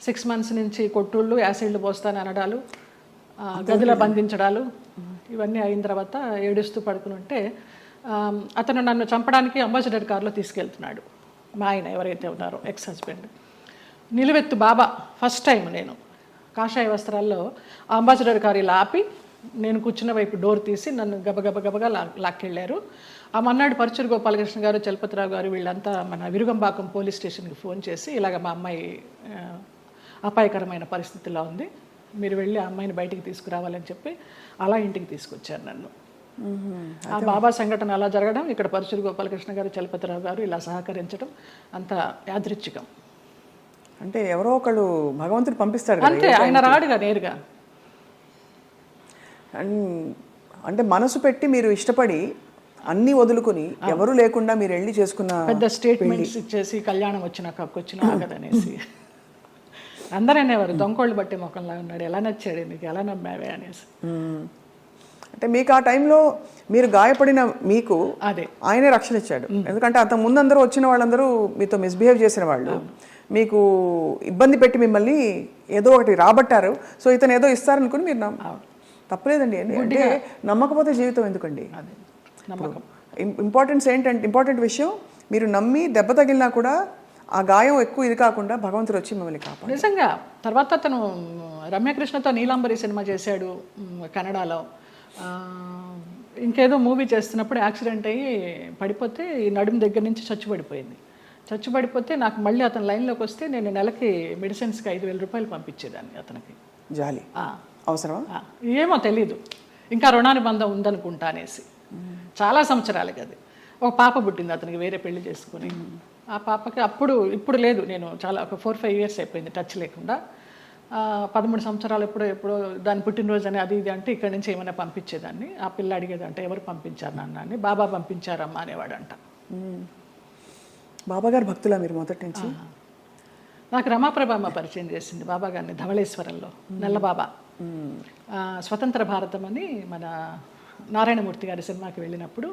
6 మంత్స్ నుంచి కొట్టుళ్ళు, యాసిడ్లు పోస్తాను అనడాలు, గదిలో బంధించడాలు, ఇవన్నీ అయిన తర్వాత ఏడుస్తూ పడుకుని ఉంటే అతను నన్ను చంపడానికి అంబాసిడర్ కారులో తీసుకెళ్తున్నాడు. మా ఆయన ఎవరైతే ఉన్నారో ఎక్స్ హస్బెండ్ నిలువెత్తు బాబా. ఫస్ట్ టైం నేను కాషాయ వస్త్రాల్లో అంబాసిడర్ కారు ఇలా ఆపి నేను కూర్చున్న వైపు డోర్ తీసి నన్ను గబగబగా లాక్కెళ్ళారు. ఆ మన్నాడు పరుచూరు గోపాలకృష్ణ గారు, చలపతిరావు గారు వీళ్ళంతా మన విరుగంబాకం పోలీస్ స్టేషన్కి ఫోన్ చేసి ఇలాగ మా అమ్మాయి అపాయకరమైన పరిస్థితిలో ఉంది, మీరు వెళ్ళి ఆ అమ్మాయిని బయటికి తీసుకురావాలని చెప్పి అలా ఇంటికి తీసుకొచ్చారు నన్ను. ఆ బాబా సంఘటన అలా జరగడం, ఇక్కడ పరుచూరు గోపాలకృష్ణ గారు, చలపతిరావు గారు ఇలా సహకరించడం అంత యాదృచ్ఛికం. అంటే ఎవరో ఒకళ్ళు భగవంతుడు పంపిస్తాడు అంతే, ఆయన రాడుగా నేరుగా. అంటే మనసు పెట్టి మీరు ఇష్టపడి అన్నీ వదులుకొని ఎవరు లేకుండా మీరు వెళ్ళి చేసుకున్న పెద్ద స్టేట్మెంట్స్ ఇచ్చేసి కళ్యాణం వచ్చినాక వచ్చిన ఆగదనేసి అందరూ అనేవారు దొంగోళ్ళు బట్టి ముఖంలా ఉన్నాడు, ఎలా నచ్చాడు నీకు, ఎలా నమ్మావే అనేసి. అంటే మీకు ఆ టైంలో మీరు గాయపడిన మీకు అదే ఆయనే రక్షణ ఇచ్చాడు. ఎందుకంటే అంత ముందు అందరూ వచ్చిన వాళ్ళందరూ మీతో మిస్బిహేవ్ చేసిన వాళ్ళు, మీకు ఇబ్బంది పెట్టి మిమ్మల్ని ఏదో ఒకటి రాబట్టారు. సో ఇతను ఏదో ఇస్తారనుకుని మీరు తప్పలేదండి. అంటే నమ్మకపోతే జీవితం ఎందుకండి? ఇంపార్టెంట్ విషయం, మీరు నమ్మి దెబ్బ తగిలినా కూడా ఆ గాయం ఎక్కువ ఇది కాకుండా భగవంతుడు వచ్చి మిమ్మల్ని కాపాడు. నిజంగా తర్వాత అతను రమ్యకృష్ణతో నీలాంబరి సినిమా చేశాడు కన్నడలో. ఇంకేదో మూవీ చేస్తున్నప్పుడు యాక్సిడెంట్ అయ్యి పడిపోతే ఈ నడుము దగ్గర నుంచి చచ్చుపడిపోతే నాకు మళ్ళీ అతను లైన్లోకి వస్తే నేను నెలకి మెడిసిన్స్కి 5,000 రూపాయలు పంపించేదాన్ని అతనికి. జాలి అవసరమా ఏమో తెలీదు, ఇంకా రుణానుబంధం ఉందనుకుంటా అనేసి. చాలా సంవత్సరాలకి అది. ఒక పాప పుట్టింది అతనికి, వేరే పెళ్లి చేసుకుని. ఆ పాపకి ఇప్పుడు లేదు, నేను చాలా ఒక 4-5 ఇయర్స్ అయిపోయింది టచ్ లేకుండా. 13 సంవత్సరాలు ఎప్పుడో దాని పుట్టినరోజు అని అది ఇది అంటే ఇక్కడి నుంచి ఏమైనా పంపించేదాన్ని. ఆ పిల్ల అడిగేదంటే ఎవరు పంపించారు నాన్న అని. బాబా పంపించారమ్మా అనేవాడంట. బాబా గారు భక్తులా మీరు మొదటి నుంచి? నాకు రమాప్రభమ్మ పరిచయం చేసింది బాబా గారిని ధవళేశ్వరంలో, నల్లబాబా. స్వతంత్ర భారతం అని మన నారాయణమూర్తి గారి సినిమాకి వెళ్ళినప్పుడు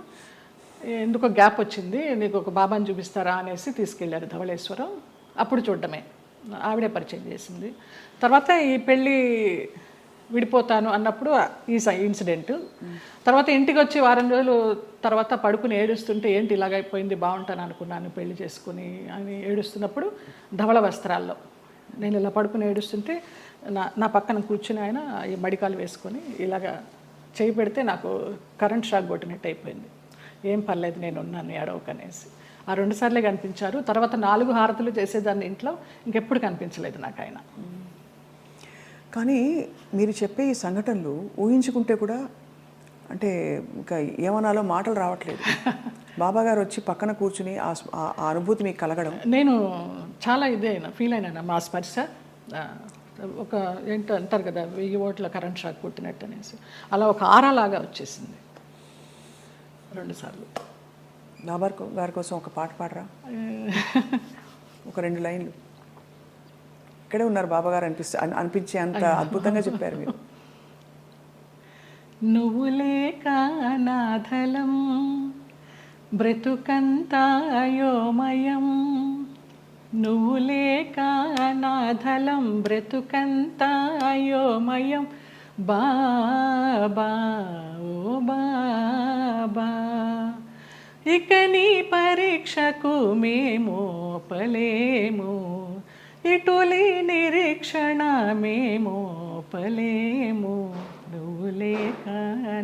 ఎందుకో గ్యాప్ వచ్చింది, నీకు ఒక బాబాని చూపిస్తారా అనేసి తీసుకెళ్ళారు ధవళేశ్వరం. అప్పుడు చూడటమే, ఆవిడే పరిచయం చేసింది. తర్వాత ఈ పెళ్ళి విడిపోతాను అన్నప్పుడు ఈ ఇన్సిడెంట్. తర్వాత ఇంటికి వచ్చి వారం రోజులు తర్వాత పడుకుని ఏడుస్తుంటే ఏంటి ఇలాగైపోయింది, బాగుంటాను అనుకున్నాను పెళ్లి చేసుకుని అని ఏడుస్తున్నప్పుడు ధవళ వస్త్రాల్లో నేను ఇలా పడుకుని ఏడుస్తుంటే నా పక్కన కూర్చుని ఆయన ఈ మడికాలు వేసుకొని ఇలాగా చేయి పెడితే నాకు కరెంట్ షాక్ కొట్టినట్టు అయిపోయింది. ఏం పర్లేదు నేను ఉన్నాను ఏడవకనేసి. ఆ 2 సార్లే కనిపించారు. తర్వాత 4 హారతులు చేసేదాన్ని ఇంట్లో, ఇంకెప్పుడు కనిపించలేదు నాకు ఆయన. కానీ మీరు చెప్పే ఈ సంఘటనలు ఊహించుకుంటే కూడా అంటే ఇంకా ఏమనాలో మాటలు రావట్లేదు. బాబా గారు వచ్చి పక్కన కూర్చుని ఆ అనుభూతి మీకు కలగడం, నేను చాలా ఫీల్ అయినా మా స్పర్శ ఒక ఏంటో అంటారు కదా 1000 ఓట్ల కరెంట్ షాక్ కొట్టినట్టు అనేసి, అలా ఒక ఆరాలాగా వచ్చేసింది 2 సార్లు. బాబా గారి కోసం ఒక పాట పాడరా, ఒక 2 లైన్లు. ఇక్కడే ఉన్నారు బాబా గారు అనిపించే అంత అద్భుతంగా చెప్పారు మీరు. నువ్వు లేక నాథలం బ్రతుకంతా అయోమయం, నువ్వు లేక నాథలం బ్రతుకంతా అయోమయం, బాబా ఓ బాబా ఇక నీ పరీక్షకు మేము పలేము, ఇటులి నిరీక్షణ మేము పలేము, నువ్వు లేక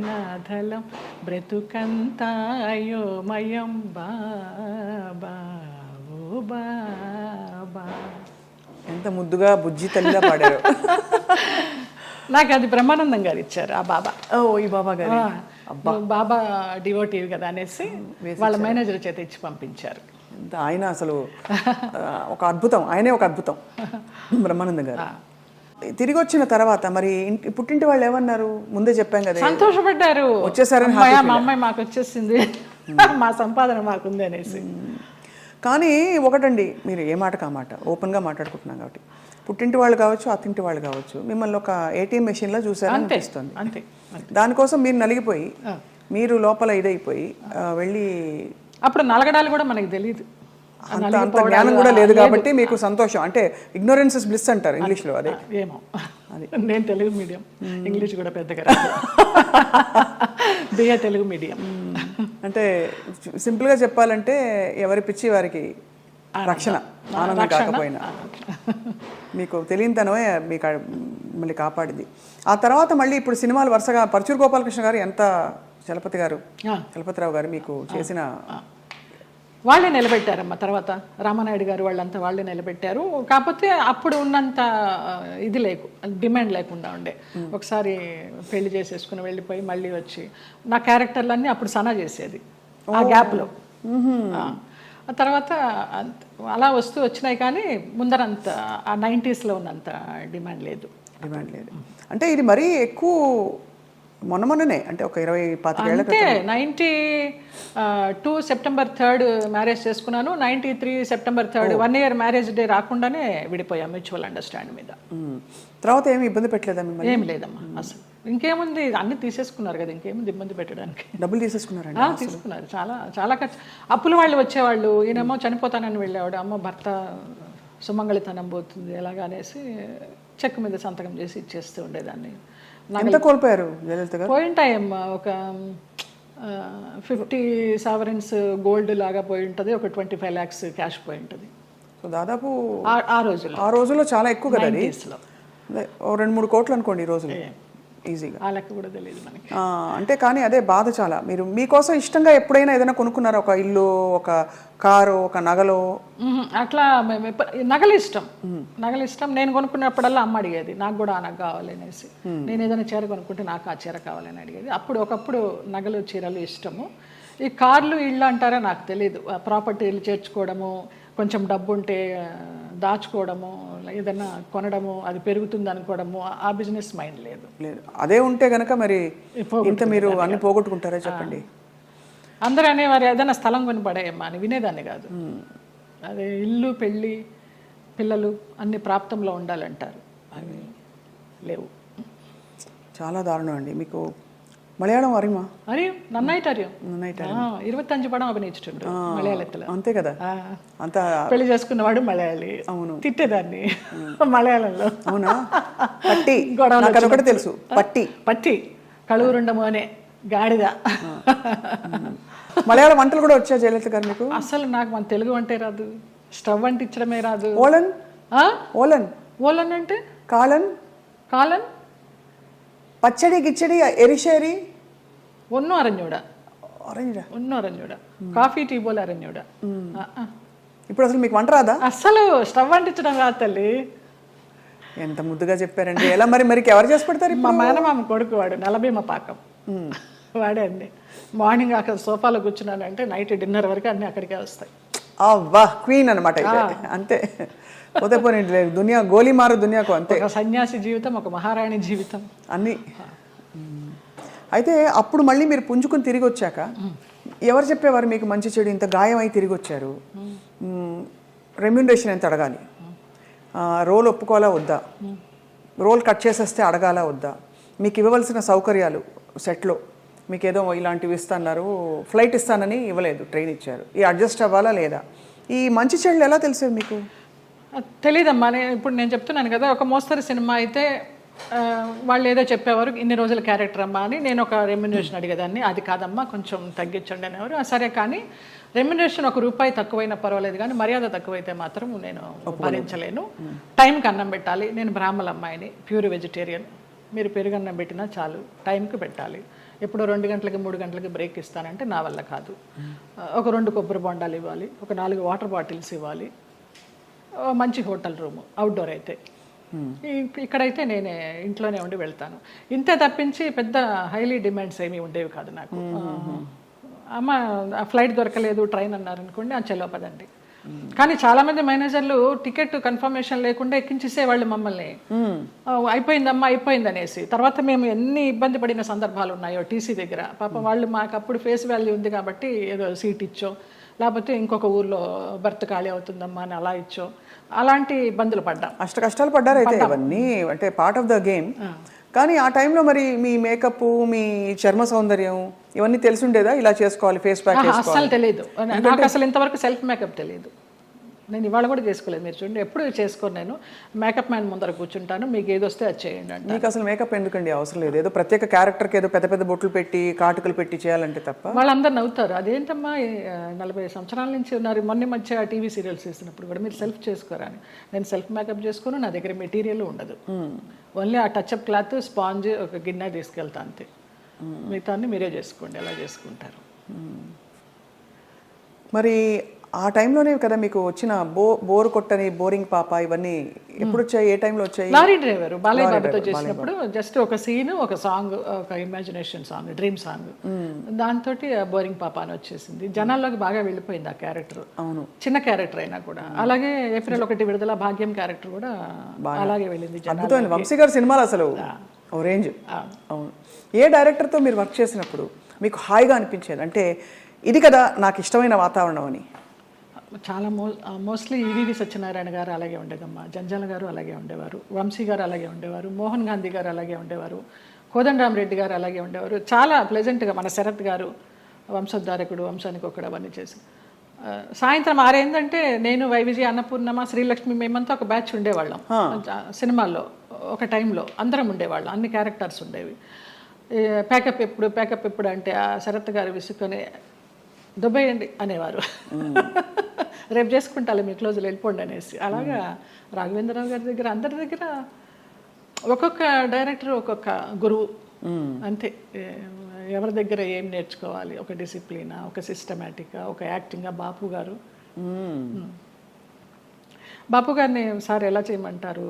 నాథలం బ్రతుకంతా అయోమయం, బాబా ఓ బాబా. ఎంత ముద్దుగా బుజ్జి తల్లిగా పాడారు. నాకు అది బ్రహ్మానందం గారు ఇచ్చారు ఆ బాబా. ఓ ఈ బాబా గారు బాబా డివోటివ్ కదా అనేసి వాళ్ళ మేనేజర్ చేత ఇచ్చి పంపించారు. ఆయన అసలు ఒక అద్భుతం, ఆయనే ఒక అద్భుతం బ్రహ్మానందం గారు. తిరిగి వచ్చిన తర్వాత మరి పుట్టింటి వాళ్ళు ఏమన్నారు? ముందే చెప్పాం కదా, సంతోషపడ్డారు, వచ్చేసారని. మా అమ్మాయి మాకు వచ్చేసింది, మా సంపాదన మాకుంది అనేసి. కానీ ఒకటండి, మీరు ఏ మాట కామాట ఓపెన్గా మాట్లాడుకుంటున్నాం కాబట్టి, పుట్టింటి వాళ్ళు కావచ్చు అత్తింటి వాళ్ళు కావచ్చు మిమ్మల్ని ఒక ఏటీఎం మెషిన్లో చూసారని అనిపిస్తుంది. అంతే. దానికోసం మీరు నలిగిపోయి, మీరు లోపల ఇదైపోయి వెళ్ళి, అప్పుడు నలగడాలు కూడా మనకి తెలియదు, అంత జ్ఞానం కూడా లేదు కాబట్టి మీకు సంతోషం. అంటే ఇగ్నోరెన్స్ ఇస్ బ్లిస్ అంటారు ఇంగ్లీష్లో. అదే ఏమో, నేను తెలుగు మీడియం, ఇంగ్లీష్ కూడా పెద్దగా రాదు, బిఏ తెలుగు మీడియం. అంటే సింపుల్గా చెప్పాలంటే ఎవరి పిచ్చి వారికి రక్షణ, ఆనందం కాకపోయినా మీకు తెలియనితనమే మీకు మళ్ళీ కాపాడింది. ఆ తర్వాత మళ్ళీ ఇప్పుడు సినిమాలు వరుసగా పరచూరు గోపాలకృష్ణ గారు, ఎంత చలపతిరావు గారు మీకు చేసిన, వాళ్ళే నిలబెట్టారమ్మా. తర్వాత రామానాయుడు గారు వాళ్ళంతా వాళ్ళే నిలబెట్టారు. కాకపోతే అప్పుడు ఉన్నంత ఇది డిమాండ్ లేకుండా ఉండే. ఒకసారి పెళ్లి చేసేసుకుని వెళ్ళిపోయి మళ్ళీ వచ్చి నా క్యారెక్టర్లన్నీ అప్పుడు సనా చేసేది ఆ గ్యాప్లో. ఆ తర్వాత అలా వస్తూ వచ్చినాయి, కానీ ముందరంత ఆ 90sలో ఉన్నంత డిమాండ్ లేదు. అంటే ఇది మరీ ఎక్కువ మొన్ననే, అంటే ఒక 20-25 ఏళ్ళ అంటే 92 సెప్టెంబర్ 3 మ్యారేజ్ చేసుకున్నాను. 93 సెప్టెంబర్ 3 1 year మ్యారేజ్ డే రాకుండానే విడిపోయాం మ్యూచువల్ అండర్స్టాండ్ మీద. తర్వాత ఏమి ఇబ్బంది పెట్టలేదా మిమ్మల్ని? ఏం లేదమ్మా అసలు. ఇంకేముంది, అన్ని తీసేసుకున్నారు కదా, ఇంకేముంది ఇబ్బంది పెట్టడానికి. డబ్బులు తీసేసుకున్నారండి? తీసుకున్నారు, చాలా చాలా ఖర్చు. అప్పుల వాళ్ళు వచ్చేవాళ్ళు, ఈయనేమో చనిపోతానని వెళ్ళేవాడు, అమ్మ భర్త సుమంగళితనం పోతుంది ఎలాగా అనేసి చెక్ మీద సంతకం చేసి ఇచ్చేస్తూ ఉండేదాన్ని. ఎంత కోల్పోయారు జయలలిత గారు? పోయింటాయమ్మా, ఒక 50 sovereigns గోల్డ్ లాగా పోయి ఉంటుంది, ఒక 25 lakhs క్యాష్ పోయి ఉంటుంది. సో దాదాపు ఆ రోజుల్లో చాలా ఎక్కువ కదా అది. 2-3 కోట్లు అనుకోండి ఈ రోజులు ఈజీగా. ఆ లెక్క కూడా తెలియదు మనకి. అంటే కానీ అదే బాధ చాలా. మీరు మీకోసం ఇష్టంగా ఎప్పుడైనా ఏదైనా కొనుక్కున్నారా? ఒక ఇల్లు, ఒక కారు, ఒక నగలు? అట్లా నగలు ఇష్టం. నేను కొనుక్కున్నప్పుడల్లా అమ్మ అడిగేది నాకు కూడా ఆ నగ కావాలి అనేసి. నేను ఏదైనా చీర కొనుక్కుంటే నాకు ఆ చీర కావాలని అడిగేది. ఒకప్పుడు నగలు చీరలు ఇష్టము. ఈ కార్లు ఇళ్ళు అంటారా నాకు తెలియదు. ప్రాపర్టీలు చేర్చుకోవడము, కొంచెం డబ్బు ఉంటే దాచుకోవడము, ఏదైనా కొనడము, అది పెరుగుతుంది అనుకోవడము, ఆ బిజినెస్ మైండ్ లేదు. అదే ఉంటే కనుక మరి ఇంత మీరు అన్ని పోగొట్టుకుంటారా చెప్పండి? అందరూ అనేవారు ఏదైనా స్థలం కొని పడేయమ్మా అని, వినేదాన్ని కాదు. అదే ఇల్లు, పెళ్ళి, పిల్లలు అన్ని ప్రాప్తంలో ఉండాలంటారు, అవి లేవు. చాలా దారుణం అండి. మీకు മലയാളം അറിയുമോ? അറിയും, നന്നായിട്ട് അറിയും. നന്നായിട്ട് 25 പടം అభినయించుండు మలయాళത്തിൽ. అంతే కదా. అంత పెళ్లి చేసుకున్నవాడు మలయాళి. అవును, తిట్టేదాన్ని మలయాళంలో. అవునా? పట్టి గొడవలు నాకు అదొకటి తెలుసు. పట్టి పట్టి కళూరుండ మోనే గాడిద. మలయాళ వంటలు కూడా వచ్చా జయలలిత గారు మీకు? అసలు నాకు మన తెలుగు వంటే రాదు, స్టవ్ అంటించడమే రాదు. ఓలన్ ఓలన్ ఓలన్ అంటే కాలన్ కాలన్ പച്ചടി കിച്ചടി എരിശ്ശേരി ഒന്നും അറിഞ്ഞൂടാ. അറിഞ്ഞൂടാ? ഒന്നും അറിഞ്ഞൂടാ. కాఫీ టీ పోలే അറിഞ്ഞൂടാ. ఇప్పుడు అసలు మీకు వంట రాదా? అసలు స్టవ్ అంటించడం రాదు తల్లి. ఎంత ముద్దుగా చెప్పారండి. ఎలా మరి మరి ఎవరు చేసి పెడతారు? మా మేనమామ కొడుకు వాడు, నలభీమ పాకం వాడే అండి. మార్నింగ్ అక్కడ సోఫాలో కూర్చున్నానంటే నైట్ డిన్నర్ వరకు అన్నీ అక్కడికే వస్తాయి. అవ్వా, క్వీన్ అనమాట అంతే. పోతే పోనీ దునియా గోలీ మారు దునియాకు అంతే. ఒక సన్యాసి జీవితం, ఒక మహారాణి జీవితం అన్నీ. అయితే అప్పుడు మళ్ళీ మీరు పుంజుకుని తిరిగి వచ్చాక ఎవరు చెప్పేవారు మీకు మంచి చెడు ఇంత గాయం అయి తిరిగి వచ్చారు, రెమ్యూనరేషన్ ఎంత అడగాలి, రోల్ ఒప్పుకోవాలా వద్దా, రోల్ కట్ చేసేస్తే అడగాలా వద్దా, మీకు ఇవ్వవలసిన సౌకర్యాలు సెట్లో మీకు ఏదో ఇలాంటివి ఇస్తున్నారు, ఫ్లైట్ ఇస్తానని ఇవ్వలేదు, ట్రైన్ ఇచ్చారు, ఈ అడ్జస్ట్ అవ్వాలా లేదా, ఈ మంచి చెడులు ఎలా తెలిసేది మీకు? తెలీదమ్మా. ఇప్పుడు నేను చెప్తున్నాను కదా, ఒక మోస్తరు సినిమా అయితే వాళ్ళు ఏదో చెప్పేవారు, ఇన్ని రోజుల క్యారెక్టర్ అమ్మా అని. నేను ఒక రెమ్యునరేషన్ అడిగేదాన్ని, అది కాదమ్మా కొంచెం తగ్గించండి అనేవారు. సరే, కానీ రెమ్యునరేషన్ ₹1 తక్కువైనా పర్వాలేదు, కానీ మర్యాద తక్కువైతే మాత్రం నేను భరించలేను. టైంకి అన్నం పెట్టాలి. నేను బ్రాహ్మణ అమ్మాయిని, ప్యూర్ వెజిటేరియన్. మీరు పెరుగన్నం పెట్టినా చాలు, టైంకి పెట్టాలి. ఎప్పుడో 2 గంటలకి 3 గంటలకి బ్రేక్ ఇస్తానంటే నా వల్ల కాదు. ఒక 2 కొబ్బరి బొండాలు ఇవ్వాలి, ఒక 4 వాటర్ బాటిల్స్ ఇవ్వాలి, మంచి హోటల్ రూము, అవుట్డోర్ అయితే. ఇక్కడైతే నేనే ఇంట్లోనే ఉండి వెళ్తాను. ఇంతే తప్పించి పెద్ద హైలీ డిమాండ్స్ ఏమీ ఉండేవి కాదు నాకు. అమ్మ ఫ్లైట్ దొరకలేదు, ట్రైన్ అన్నారనుకోండి, చెలో పదండి. కానీ చాలామంది మేనేజర్లు టికెట్ కన్ఫర్మేషన్ లేకుండా ఎక్కించేసేవాళ్ళు మమ్మల్ని. అయిపోయిందమ్మా అయిపోయింది అనేసి. తర్వాత మేము ఎన్ని ఇబ్బంది పడిన సందర్భాలు ఉన్నాయో టీసీ దగ్గర. పాపం వాళ్ళు మాకు అప్పుడు ఫేస్ వాల్యూ ఉంది కాబట్టి ఏదో సీట్ ఇచ్చో, లేకపోతే ఇంకొక ఊర్లో బర్త్ ఖాళీ అవుతుందమ్మా అని అలా ఇచ్చో, అలాంటి ఇబ్బందులు పడ్డాం. అష్ట కష్టాలు పడ్డారు అయితే. ఇవన్నీ అంటే పార్ట్ ఆఫ్ ద గేమ్. కానీ ఆ టైంలో మరి మీ మేకప్, మీ చర్మ సౌందర్యం ఇవన్నీ తెలిసి ఇలా చేసుకోవాలి, ఫేస్ ప్యాక్ అస్సలు తెలియదు నాకు. అసలు ఇంతవరకు సెల్ఫ్ మేకప్ తెలియదు. నేను ఇవాళ కూడా చేసుకోలేదు. మీరు చూడండి, ఎప్పుడు చేసుకోను. నేను మేకప్ మ్యాన్ ముందర కూర్చుంటాను, మీకు ఏది వస్తే అది చేయండి అంటే. మీకు అసలు మేకప్ ఎందుకండి అవసరం లేదు? ఏదో ప్రత్యేక క్యారెక్టర్కి ఏదో పెద్ద పెద్ద బొట్లు పెట్టి కాటుకలు పెట్టి చేయాలంటే తప్ప. వాళ్ళందరూ నవ్వుతారు, అదేంటమ్మా 40 సంవత్సరాల నుంచి ఉన్నారు, మొన్న మధ్య టీవీ సీరియల్స్ చేసినప్పుడు కూడా మీరు సెల్ఫ్ చేసుకోరా అని. నేను సెల్ఫ్ మేకప్ చేసుకోను, నా దగ్గర మెటీరియల్ ఉండదు. ఓన్లీ ఆ టచ్అప్ క్లాత్, స్పాంజ్, ఒక గిన్నె తీసుకెళ్తా అంతే. మిగతాన్ని మీరే చేసుకోండి, ఎలా చేసుకుంటారు. మరి ఆ టైంలోనే కదా మీకు వచ్చిన బోరు కొట్టని, బోరింగ్ పాప, ఇవన్నీ ఎప్పుడు వచ్చాయి? ఏ టైంలో వచ్చాయి? లారీ డ్రైవర్ బాలయ్య బాబుతో చేసినప్పుడు జస్ట్ ఒక సీన్, ఒక సాంగ్, ఒక ఇమాజినేషన్ సాంగ్, డ్రీమ్ సాంగ్, దాంతో బోరింగ్ పాప అని వచ్చేసింది. జనాల్లోకి బాగా వెళ్ళిపోయింది ఆ క్యారెక్టర్. అవును, చిన్న క్యారెక్టర్ అయినా కూడా. అలాగే ఏప్రిల్ 1 విడుదల భాగ్యం క్యారెక్టర్ కూడా అలాగే వెళ్ళింది. అద్భుతమైన వంశీ గారి సినిమాలు అసలు ఓ రేంజ్. అవును. ఏ డైరెక్టర్తో మీరు వర్క్ చేసినప్పుడు మీకు హాయిగా అనిపించేది, అంటే ఇది కదా నాకు ఇష్టమైన వాతావరణం అని? చాలా మోస్ట్లీ ఈవీవి సత్యనారాయణ గారు అలాగే ఉండేదమ్మా, జంజాల గారు అలాగే ఉండేవారు, వంశీ గారు అలాగే ఉండేవారు, మోహన్ గాంధీ గారు అలాగే ఉండేవారు, కోదండరామరెడ్డి గారు అలాగే ఉండేవారు. చాలా ప్లెజెంట్గా. మన శరత్ గారు వంశోద్ధారకుడు, వంశానికి ఒకడు, అవన్నీ చేసి సాయంత్రం 6 అయిందంటే నేను, వైవిజయ, అన్నపూర్ణమ్మ, శ్రీలక్ష్మి, మేమంతా ఒక బ్యాచ్ ఉండేవాళ్ళం సినిమాల్లో. ఒక టైంలో అందరం ఉండేవాళ్ళం, అన్ని క్యారెక్టర్స్ ఉండేవి. ప్యాకప్ ఎప్పుడు అంటే ఆ శరత్ గారు విసుకొని దుబ్బేయండి అనేవారు. రేపు చేసుకుంటాలి, మీ క్లోజులు వెళ్ళిపోండి అనేసి. అలాగా రాఘవేంద్రరావు గారి దగ్గర, అందరి దగ్గర ఒక్కొక్క డైరెక్టర్ ఒక్కొక్క గురువు అంతే. ఎవరి దగ్గర ఏం నేర్చుకోవాలి, ఒక డిసిప్లినా, ఒక సిస్టమేటిక్గా, ఒక యాక్టింగ్గా. బాపు గారిని సార్ ఎలా చేయమంటారు,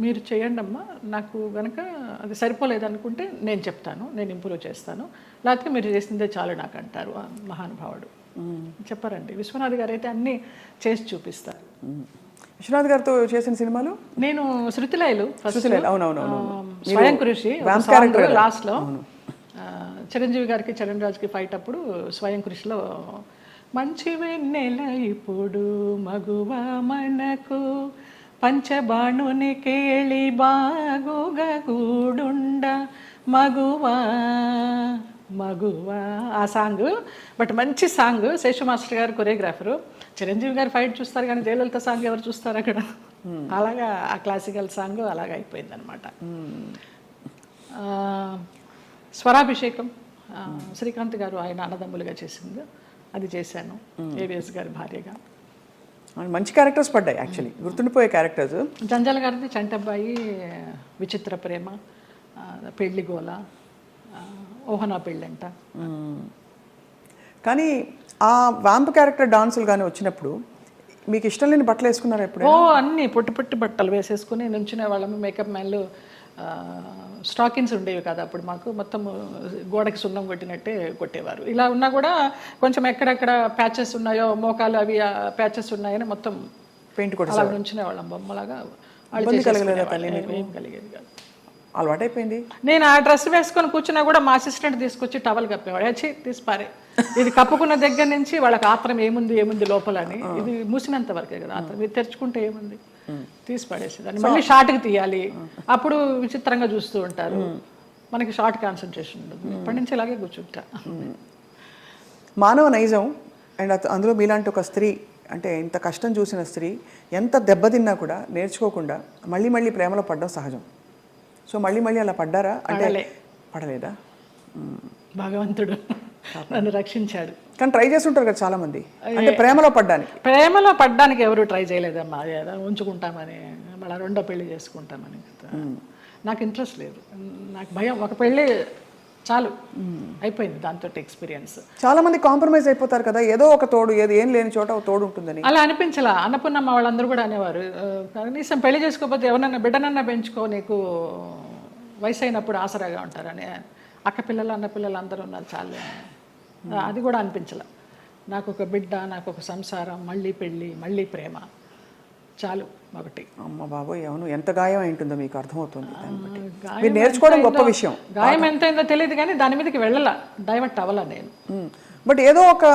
మీరు చేయండి అమ్మా, నాకు కనుక అది సరిపోలేదు అనుకుంటే నేను చెప్తాను, నేను ఇంప్రూవ్ చేస్తాను, లేకపోతే మీరు చేసిందే చాలు నాకు అంటారు. మహానుభావుడు చెప్పారండి. విశ్వనాథ్ గారు అయితే అన్నీ చేసి చూపిస్తారు. విశ్వనాథ్ గారితో చేసిన సినిమాలు నేను శృతిలయలు, స్వయం స్వయం కృషి లాస్ట్లో, చిరంజీవి గారికి చరణ్ రాజ్కి ఫైట్ అప్పుడు స్వయం కృషిలో మంచి వెన్నెల ఇప్పుడు మగువ మనకు పంచబాణుని కేళి బాగుగా గూడుండ మగువా మగువా ఆ సాంగ్. బట్ మంచి సాంగ్. శేషు మాస్టర్ గారు కొరియోగ్రాఫరు. చిరంజీవి గారు ఫైట్ చూస్తారు కానీ జయలలిత సాంగ్ ఎవరు చూస్తారు అక్కడ? అలాగా ఆ క్లాసికల్ సాంగ్ అలాగా అయిపోయింది అనమాట. స్వరాభిషేకం శ్రీకాంత్ గారు ఆయన అన్నదమ్ములుగా చేసింది, అది చేశాను ఏవిఎస్ గారి భార్యగా. మంచి క్యారెక్టర్స్ పడ్డాయి యాక్చువల్లీ, గుర్తుండిపోయే క్యారెక్టర్స్. జంజాల గారిది చంటబ్బాయి, విచిత్ర ప్రేమ, పెళ్లి గోల, ఓహనా పెళ్ళంట. కానీ ఆ వ్యాంప్ క్యారెక్టర్ డాన్సులు కానీ వచ్చినప్పుడు మీకు ఇష్టం లేని బట్టలు వేసుకున్నారు ఎప్పుడు? అన్నీ పొట్టి పొట్టి బట్టలు వేసేసుకుని నుంచునే వాళ్ళము. మేకప్ మ్యాన్లు స్టాకిన్స్ ఉండేవి కదా అప్పుడు మాకు, మొత్తం గోడకి సున్నం కొట్టినట్టే కొట్టేవారు. ఇలా ఉన్నా కూడా కొంచెం ఎక్కడెక్కడ ప్యాచెస్ ఉన్నాయో, మోకాలు అవి ప్యాచెస్ ఉన్నాయని మొత్తం పెయింట్ కొట్టి అలా నుంచునే వాళ్ళం బొమ్మలాగా. ఏం కలిగేది కాదు, అలవాటైపోయింది. నేను ఆ డ్రెస్ వేసుకొని కూర్చున్నా కూడా మా అసిస్టెంట్ తీసుకొచ్చి టవల్ కప్పేవాడు. వచ్చి తీసిపారే, ఇది కప్పుకున్న దగ్గర నుంచి వాళ్ళకి ఆత్రం ఏముంది లోపల అని. ఇది మూసినంత వరకే కదా ఆత్రం, ఇది తెరుచుకుంటే ఏముంది, తీసి పడేసేదాన్ని. మళ్ళీ షార్ట్కి తీయాలి, అప్పుడు విచిత్రంగా చూస్తూ ఉంటారు. మనకి షార్ట్ కాన్సన్ట్రేషన్ ఉండదు. ఇప్పటి నుంచి ఇలాగే కూర్చుంటా. మానవ నైజం అండ్ అందులో మీలాంటి ఒక స్త్రీ, అంటే ఇంత కష్టం చూసిన స్త్రీ ఎంత దెబ్బతిన్నా కూడా నేర్చుకోకుండా మళ్ళీ ప్రేమలో పడడం సహజం. సో మళ్ళీ అలా పడ్డారా? అంటే పడలేదా? భగవంతుడు నన్ను రక్షించాడు. కానీ ట్రై చేస్తుంటారు కదా చాలా మంది, అంటే ప్రేమలో పడ్డానికి ఎవరు ట్రై చేయలేదమ్మా. ఉంచుకుంటామని, మళ్ళీ రెండో పెళ్లి చేసుకుంటామని. నాకు ఇంట్రెస్ట్ లేదు, నాకు భయం. ఒక పెళ్ళి చాలు, అయిపోయింది దాంతో ఎక్స్పీరియన్స్. చాలా మంది కాంప్రమైజ్ అయిపోతారు కదా, ఏదో ఒక తోడు, ఏం లేని చోట ఒక తోడు ఉంటుందని. అలా అనిపించలా. అన్నపూర్ణమ్మ వాళ్ళందరూ కూడా అనేవారు, కనీసం పెళ్లి చేసుకోకపోతే ఎవరన్నా బిడ్డనన్నా పెంచుకో, నీకు వయసు అయినప్పుడు ఆసరాగా ఉంటారని. అక్క పిల్లలు అన్న పిల్లలు అందరూ ఉన్నారు చాలు. అది కూడా అనిపించలే. నాకు ఒక బిడ్డ, నాకు ఒక సంసారం, మళ్ళీ పెళ్ళి, మళ్ళీ ప్రేమ చాలు ఒకటి. అమ్మ బాబోయ్, అవును, ఎంత గాయం అయింటుందో మీకు అర్థమవుతుంది. మీరు నేర్చుకోవడం గొప్ప విషయం. గాయం ఎంతైందో తెలియదు కానీ దాని మీదకి వెళ్ళలా, డైవర్ట్ అవ్వాలా నేను. బట్ ఏదో ఒక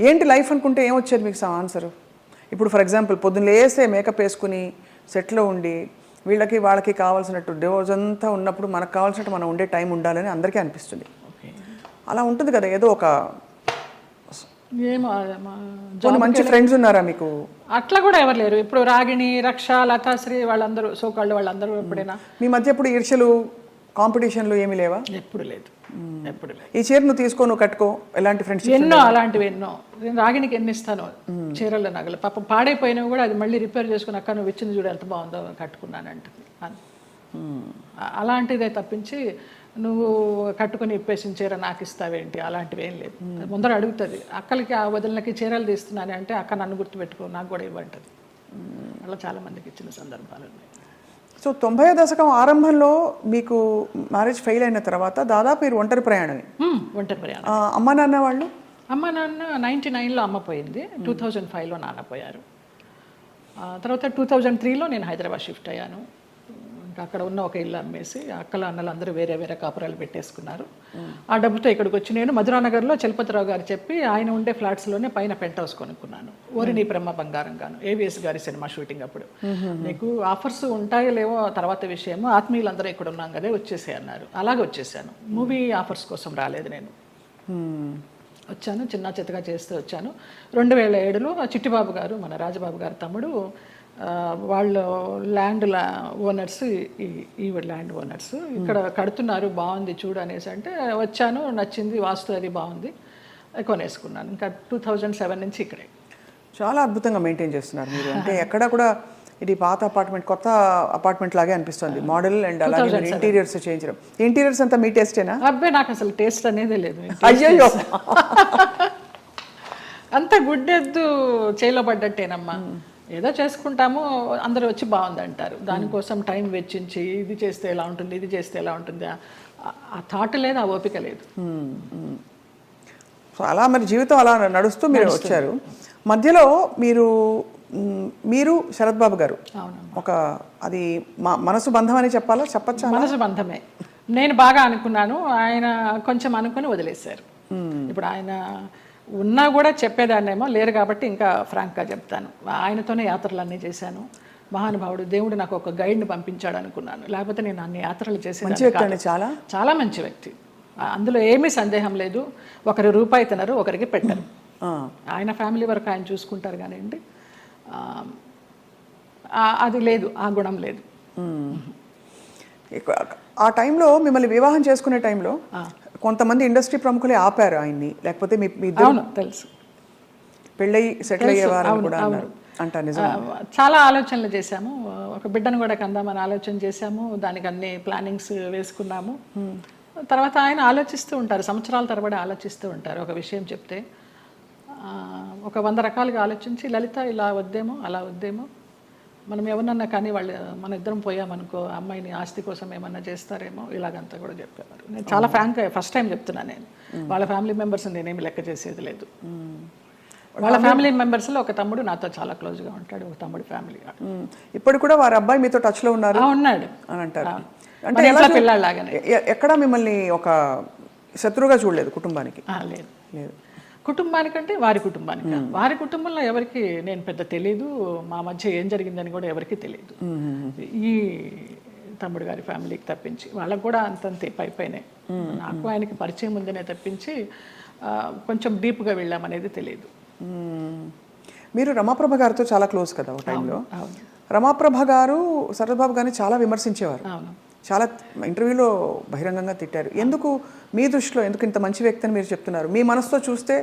ఏంటి లైఫ్ అనుకుంటే ఏమొచ్చేది మీకు ఆన్సర్? ఇప్పుడు ఫర్ ఎగ్జాంపుల్ పొద్దున్న లేస్తే మేకప్ వేసుకుని సెట్లో ఉండి వాళ్ళకి కావాల్సినట్టు డివోర్స్ అంతా ఉన్నప్పుడు మనకు కావాల్సినట్టు మనం ఉండే టైం ఉండాలని అందరికీ అనిపిస్తుంది. అలా ఉంటుంది కదా, ఏదో ఒక మంచి ఫ్రెండ్స్ ఉన్నారా మీకు? అట్లా కూడా ఎవరు లేరు. ఇప్పుడు రాగిణి, రక్ష, లతాశ్రీ వాళ్ళందరూ సోకాళ్ళు వాళ్ళందరూ ఎప్పుడైనా మీ మధ్య ఎప్పుడు ఈర్ష్యలు, కాంపిటీషన్లు ఏమీ లేవా? ఎప్పుడు లేదు, ఎప్పుడు లేదు. ఈ చీర నువ్వు తీసుకో, నువ్వు కట్టుకో, ఎలాంటి ఫ్రెండ్స్? ఎన్నో అలాంటివి ఎన్నో. నేను రాగిణికి ఎన్ని ఇస్తాను చీరల నగలు, పాపం పాడైపోయినవి కూడా అది మళ్ళీ రిపేర్ చేసుకుని, అక్క నువ్వు ఇచ్చింది చూడు ఎంత బాగుందో, కట్టుకున్నానంటుంది. అలాంటిదే తప్పించి నువ్వు కట్టుకుని ఇప్పేసిన చీర నాకు ఇస్తావేంటి, అలాంటివి ఏం లేదు. ముందర అడుగుతుంది, అక్కలకి ఆ వదిలినకి చీరలు తీస్తున్నాను అంటే అక్క నన్ను గుర్తుపెట్టుకో, నాకు కూడా ఇవ్వంటుంది. అలా చాలామందికి ఇచ్చిన సందర్భాలు ఉన్నాయి. సో 90వ దశకం ఆరంభంలో మీకు మ్యారేజ్ ఫెయిల్ అయిన తర్వాత దాదాపు మీరు ఒంటరి ప్రయాణమే. ఒంటరి ప్రయాణం. అమ్మ నాన్న వాళ్ళు? అమ్మ నాన్న 99లో అమ్మ పోయింది, 2005లో నాన్న పోయారు. తర్వాత 2003లో నేను హైదరాబాద్ షిఫ్ట్ అయ్యాను. ఇంకా అక్కడ ఉన్న ఒక ఇల్లు అమ్మేసి అక్కల అన్నలు అందరూ వేరే వేరే కాపురాలు పెట్టేసుకున్నారు. ఆ డబ్బుతో ఇక్కడికి వచ్చి నేను మధురానగర్లో చలపతిరావు గారు చెప్పి ఆయన ఉండే ఫ్లాట్స్లోనే పైన పెంట్ హౌస్ కొనుక్కున్నాను. ఓరిని బ్రహ్మ బంగారం గాను, ఏవిఎస్ గారి సినిమా షూటింగ్ అప్పుడు. నీకు ఆఫర్స్ ఉంటాయో లేవో తర్వాత విషయము, ఆత్మీయులందరూ ఇక్కడ ఉన్నాం కదా వచ్చేసే అన్నారు. అలాగే వచ్చేసాను. మూవీ ఆఫర్స్ కోసం రాలేదు నేను, వచ్చాను చిన్న చిత్తగా చేస్తూ వచ్చాను. 2007లో చిట్టిబాబు గారు, మన రాజబాబు గారు తమ్ముడు, వాళ్ళు ల్యాండ్ ఓనర్స్, ఈ ల్యాండ్ ఓనర్స్ ఇక్కడ కడుతున్నారు, బాగుంది చూడు అనేసి అంటే వచ్చాను, నచ్చింది, వాస్తు అది బాగుంది, కొనేసుకున్నాను. ఇంకా 2007 నుంచి ఇక్కడే. చాలా అద్భుతంగా మెయింటైన్ చేస్తున్నారు మీరు. అంటే ఎక్కడ కూడా ఇది పాత అపార్ట్మెంట్ కొత్త అపార్ట్మెంట్ లాగే అనిపిస్తుంది. మోడల్ అండ్ అలాగే ఇంటీరియర్స్ చేయించడం. ఇంటీరియర్స్ అంతా మీ టేస్టేనా? అబ్బాయి నాకు అసలు టేస్ట్ అనేది లేదు. అయ్యో, అంత గుడ్డెద్దు చేలో పడ్డట్టేనమ్మా. ఏదో చేసుకుంటాము, అందరూ వచ్చి బాగుంది అంటారు. దానికోసం టైం వెచ్చించి ఇది చేస్తే ఎలా ఉంటుంది, ఇది చేస్తే ఎలా ఉంటుంది, ఆ థాట్ లేదు, ఆ ఓపిక లేదు. సో అలా మరి జీవితం అలా నడుస్తూ మీరు వచ్చారు. మధ్యలో మీరు శరత్ బాబు గారు ఒక, అది మనసు బంధం అని చెప్పచ్చా? మనసు బంధమే. నేను బాగా అనుకున్నాను, ఆయన కొంచెం అనుకుని వదిలేశారు. ఇప్పుడు ఆయన ఉన్నా కూడా చెప్పేదాన్నేమో, లేరు కాబట్టి ఇంకా ఫ్రాంక్గా చెప్తాను. ఆయనతోనే యాత్రలన్నీ చేశాను. మహానుభావుడు దేవుడు నాకు ఒక గైడ్ని పంపించాడు అనుకున్నాను. లేకపోతే నేను అన్ని యాత్రలు మంచి చేసేదాన్ని వ్యక్తి కాదు. అండి, చాలా చాలా మంచి వ్యక్తి, అందులో ఏమీ సందేహం లేదు. ఒకరి రూపాయి తినరు, ఒకరికి పెట్టరు. ఆయన ఫ్యామిలీ వరకు ఆయన చూసుకుంటారు కానివ్వండి, అది లేదు, ఆ గుణం లేదు. ఆ టైంలో మిమ్మల్ని వివాహం చేసుకునే టైంలో కొంతమంది ఇండస్ట్రీ ప్రముఖులే ఆపారు ఆయన్ని, లేకపోతే మీ ఇద్దరు అవును తెలుసు, పెళ్ళయి సెటిల్ అయ్యేవారు కూడా అన్నారు అంట, నిజం? చాలా ఆలోచనలు చేశాము, ఒక బిడ్డను కూడా కందామని ఆలోచన చేశాము, దానికి అన్ని ప్లానింగ్స్ వేసుకున్నాము. తర్వాత ఆయన ఆలోచిస్తూ ఉంటారు, సంవత్సరాల తరబడి ఆలోచిస్తూ ఉంటారు. ఒక విషయం చెప్తే ఒక 100 రకాలుగా ఆలోచించి, లలిత ఇలా వద్దేమో అలా వద్దేమో, మనం ఎవరన్నా కానీ వాళ్ళు మన ఇద్దరం పోయామనుకో అమ్మాయిని ఆస్తి కోసం ఏమన్నా చేస్తారేమో, ఇలాగంతా కూడా చెప్పేవారు. నేను చాలా ఫ్రాంక్గా ఫస్ట్ టైం చెప్తున్నాను, నేను వాళ్ళ ఫ్యామిలీ మెంబర్స్ నేనేమి లెక్క చేసేది లేదు. వాళ్ళ ఫ్యామిలీ మెంబర్స్లో ఒక తమ్ముడు నాతో చాలా క్లోజ్గా ఉంటాడు, ఒక తమ్ముడు ఫ్యామిలీ. ఇప్పుడు కూడా వారి అబ్బాయి మీతో టచ్లో ఉన్నారు ఉన్నాడు అని అంటారు. అంటే పిల్లలాగానే ఎక్కడ మిమ్మల్ని ఒక శత్రువుగా చూడలేదు కుటుంబానికి? లేదు లేదు, కుటుంబానికంటే వారి కుటుంబానికి, వారి కుటుంబంలో ఎవరికి నేను పెద్ద తెలీదు, మా మధ్య ఏం జరిగిందని కూడా ఎవరికి తెలియదు. ఈ తమ్ముడు గారి ఫ్యామిలీకి తప్పించి వాళ్ళకు కూడా అంతంతే పైపైనే, నాకు ఆయనకి పరిచయం ఉందనే తప్పించి కొంచెం డీప్గా వెళ్ళామనేది తెలియదు. మీరు రమాప్రభ గారితో చాలా క్లోజ్ కదా ఒక టైంలో. రమాప్రభ గారు శరత్బాబు గారిని చాలా విమర్శించేవారు, చాలా ఇంటర్వ్యూలో బహిరంగంగా తిట్టారు. ఎందుకు మీ దృష్టిలో ఎందుకు ఇంత మంచి వ్యక్తి అని మీరు చెప్తున్నారు? మీ మనసుతో చూస్తే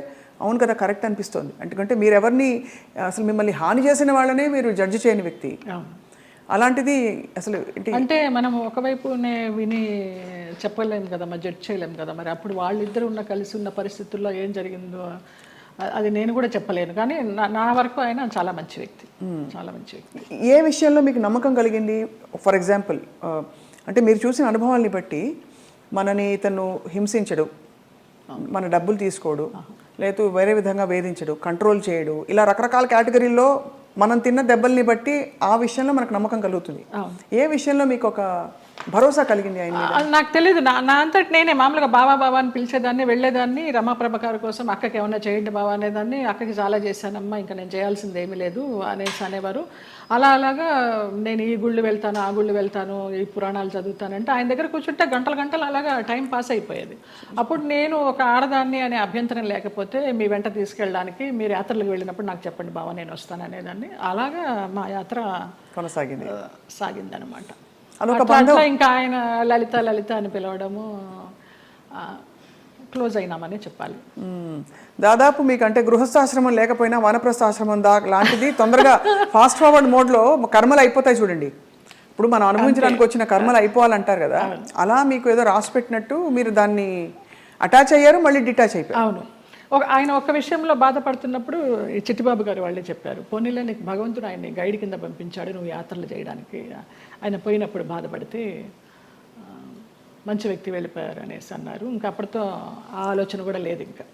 అవును కదా కరెక్ట్ అనిపిస్తుంది, ఎందుకంటే మీరు ఎవరిని అసలు మిమ్మల్ని హాని చేసిన వాళ్ళనే మీరు జడ్జి చేయని వ్యక్తి. అలాంటిది అసలు అంటే మనం ఒకవైపునే విని చెప్పలేము కదా, మరి జడ్జ్ చేయలేము కదా. మరి అప్పుడు వాళ్ళిద్దరు కలిసి ఉన్న పరిస్థితుల్లో ఏం జరిగిందో అది నేను కూడా చెప్పలేను. కానీ నా వరకు ఆయన చాలా మంచి వ్యక్తి, చాలా మంచి వ్యక్తి. ఏ విషయంలో మీకు నమ్మకం కలిగింది? ఫర్ ఎగ్జాంపుల్, అంటే మీరు చూసిన అనుభవాల్ని బట్టి మనని ఇతను హింసించడు, మన డబ్బులు తీసుకోడు, లేదు వేరే విధంగా వేధించడు, కంట్రోల్ చేయడు, ఇలా రకరకాల కేటగిరీల్లో మనం తిన్న దెబ్బల్ని బట్టి ఆ విషయంలో మనకు నమ్మకం కలుగుతుంది. ఏ విషయంలో మీకు ఒక భరోసా కలిగింది ఆయన? నాకు తెలియదు, నా అంతటి నేనే మామూలుగా బావా బావా అని పిలిచేదాన్ని, వెళ్ళేదాన్ని. రమాప్రభ గారి కోసం అక్కకి ఏమన్నా చేయండి బావా అనేదాన్ని. అక్కకి చాలా చేశానమ్మా, ఇంకా నేను చేయాల్సింది ఏమీ లేదు అనేవారు. అలాగా నేను ఈ గుళ్ళు వెళ్తాను, ఆ గుళ్ళు వెళ్తాను, ఈ పురాణాలు చదువుతానంటే ఆయన దగ్గర కూర్చుంటే గంటలు గంటలు అలాగా టైం పాస్ అయిపోయేది. అప్పుడు నేను ఒక ఆడదాన్ని అనే అభ్యంతరం లేకపోతే మీ వెంట తీసుకెళ్ళడానికి, మీరు యాత్రలకు వెళ్ళినప్పుడు నాకు చెప్పండి బావా నేను వస్తాను అనేదాన్ని. అలాగా మా యాత్ర సాగిందనమాట. అట్లా ఇంకా ఆయన లలిత లలిత అని పిలవడము, క్లోజ్ అయినామని చెప్పాలి. దాదాపు మీకు అంటే గృహస్థాశ్రమం లేకపోయినా వానప్రస్థాశ్రమం లాంటిది తొందరగా ఫాస్ట్ ఫార్వర్డ్ మోడ్లో కర్మలు అయిపోతాయి చూడండి. ఇప్పుడు మనం అనుభవించడానికి వచ్చిన కర్మలు అయిపోవాలంటారు కదా, అలా మీకు ఏదో రాసి పెట్టినట్టు మీరు దాన్ని అటాచ్ అయ్యారు, మళ్ళీ డిటాచ్ అయిపోయారు. అవును, ఆయన ఒక విషయంలో బాధపడుతున్నప్పుడు ఈ చిట్టిబాబు గారు వాళ్ళే చెప్పారు, పోనీలే నీకు భగవంతుడు ఆయన్ని గైడ్ కింద పంపించాడు నువ్వు యాత్రలు చేయడానికి. ఆయన పోయినప్పుడు బాధపడితే మంచి వ్యక్తి వెళ్ళిపోయారు అనేసి అన్నారు. ఇంకా అప్పటితో ఆ ఆలోచన కూడా లేదు. ఇంకా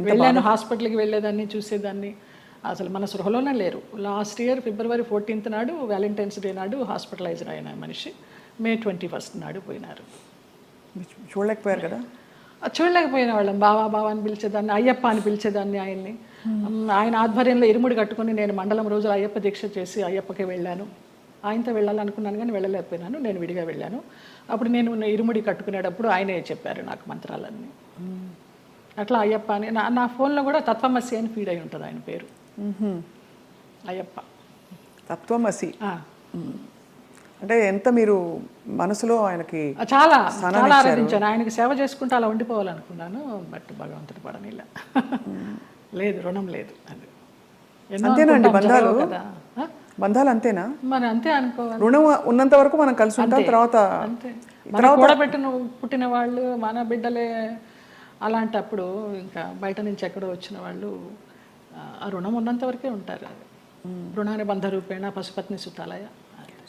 వెళ్ళాను, హాస్పిటల్కి వెళ్ళేదాన్ని, చూసేదాన్ని, అసలు మన సృహలోనే లేరు. లాస్ట్ ఇయర్ February 14th నాడు, వ్యాలంటైన్స్ డే నాడు హాస్పిటలైజ్డ్ అయిన మనిషి May 21st నాడు పోయినారు. చూడలేకపోయారు కదా? చూడలేకపోయిన వాళ్ళం. బావా బావా అని పిలిచేదాన్ని, అయ్యప్ప అని పిలిచేదాన్ని ఆయన్ని. ఆయన ఆధ్వర్యంలో ఇరుముడి కట్టుకుని నేను మండలం రోజులు అయ్యప్ప దీక్ష చేసి అయ్యప్పకి వెళ్ళాను. ఆయనతో వెళ్ళాలనుకున్నాను కానీ వెళ్ళలేకపోయినాను, నేను విడిగా వెళ్ళాను. అప్పుడు నేను ఇరుముడి కట్టుకునేటప్పుడు ఆయనే చెప్పారు నాకు మంత్రాలన్నీ. అట్లా అయ్యప్ప అని నా ఫోన్లో కూడా తత్వమసి అని ఫీడ్ అయి ఉంటుంది ఆయన పేరు, అయ్యప్ప తత్వమసి. అంటే ఎంత మీరు మనసులో ఆయనకి చాలా చాలా ఆరాధించాను. ఆయనకి సేవ చేసుకుంటూ అలా ఉండిపోవాలనుకున్నాను, బట్ భగవంతుడు పడనిలా. లేదు, రుణం లేదు. అది అంతేనండి, బంధాలు బంధాలు అంతేనా? మరి అంతే అనుకోవాలి. రుణం ఉన్నంత వరకు మనం కలిసి ఉంటాం, తర్వాత అంతే. మన కూడబెట్టిన పుట్టిన వాళ్ళు మన బిడ్డలే. అలాంటప్పుడు ఇంకా బయట నుంచి ఎక్కడో వచ్చిన వాళ్ళు ఆ రుణం ఉన్నంత వరకే ఉంటారు. రుణాన్ని బంధ రూపేణ పశుపత్ని సుతాలయ.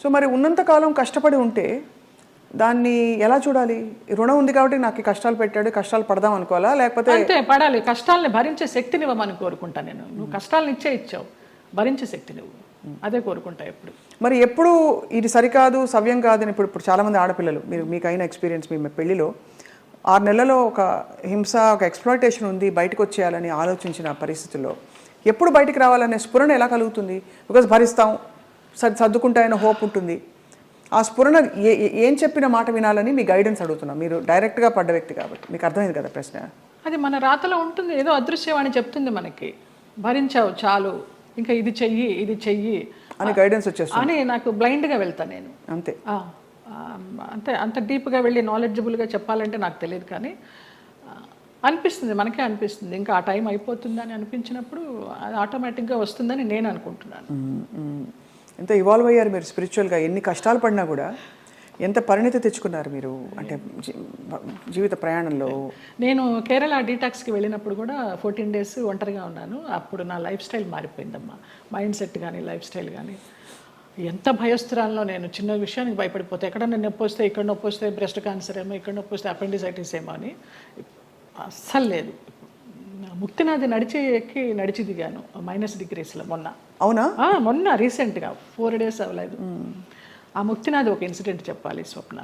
సో మరి ఉన్నంతకాలం కష్టపడి ఉంటే దాన్ని ఎలా చూడాలి? రుణం ఉంది కాబట్టి నాకు కష్టాలు పెట్టాడు, కష్టాలు పడదాం అనుకోవాలా? లేకపోతే అంతే, పడాలి. కష్టాలని భరించే శక్తిని ఇవ్వమని కోరుకుంటా నేను. నువ్వు కష్టాలను ఇచ్చావు, భరించే శక్తి నువ్వు, అదే కోరుకుంటా ఎప్పుడు. మరి ఎప్పుడు ఇది సరికాదు, సవ్యం కాదని ఇప్పుడు చాలామంది ఆడపిల్లలు, మీకు అయిన ఎక్స్పీరియన్స్, మీ పెళ్లిలో 6 నెలల్లో ఒక హింస, ఒక ఎక్స్‌ప్లాయిటేషన్ ఉంది, బయటకు వచ్చేయాలని ఆలోచించిన పరిస్థితుల్లో ఎప్పుడు బయటికి రావాలనే స్ఫురణ ఎలా కలుగుతుంది? బికాజ్ భరిస్తాం, సర్దుకుంటాయన్న హోప్ ఉంటుంది. ఆ స్ఫురణ ఏం చెప్పిన మాట వినాలని మీ గైడెన్స్ అడుగుతున్నా. మీరు డైరెక్ట్గా పడ్డ వ్యక్తి కాబట్టి మీకు అర్థమైంది కదా ప్రశ్న. అది మన రాతలో ఉంటుంది, ఏదో అదృశ్యవాణి చెప్తుంది మనకి, భరించావు చాలు, ఇంకా ఇది చెయ్యి అని గైడెన్స్ వచ్చేస్తుంది అని. నాకు బ్లైండ్గా వెళ్తాను నేను అంతే. అంతే, అంత డీప్గా వెళ్ళి నాలెడ్జబుల్గా చెప్పాలంటే నాకు తెలియదు, కానీ అనిపిస్తుంది, మనకే అనిపిస్తుంది. ఇంకా ఆ టైం అయిపోతుందని అనిపించినప్పుడు అది ఆటోమేటిక్గా వస్తుందని నేను అనుకుంటున్నాను. ఎంత ఇవాల్వ్ అయ్యారు మీరు స్పిరిచువల్గా, ఎన్ని కష్టాలు పడినా కూడా ఎంత పరిణితి తెచ్చుకున్నారు మీరు అంటే జీవిత ప్రయాణంలో. నేను కేరళ డీటాక్స్కి వెళ్ళినప్పుడు కూడా 14 days ఒంటరిగా ఉన్నాను. అప్పుడు నా లైఫ్ స్టైల్ మారిపోయిందమ్మా, మైండ్ సెట్ కానీ లైఫ్ స్టైల్ కానీ. ఎంత భయస్థురాల్లో నేను, చిన్న విషయానికి భయపడిపోతే, ఎక్కడన్నా నొప్పి వస్తే, ఇక్కడ నొప్పి వస్తే బ్రెస్ట్ క్యాన్సర్ ఏమో, ఇక్కడ నొప్పి వస్తే అపెండిసైటిస్ ఏమో అని అస్సలు లేదు. ముక్తినాథి నడిచి దిగాను -degreesలో మొన్న. అవునా? మొన్న రీసెంట్గా 4 days అవ్వలేదు. ఆ ముక్తినాథి ఒక ఇన్సిడెంట్ చెప్పాలి స్వప్న.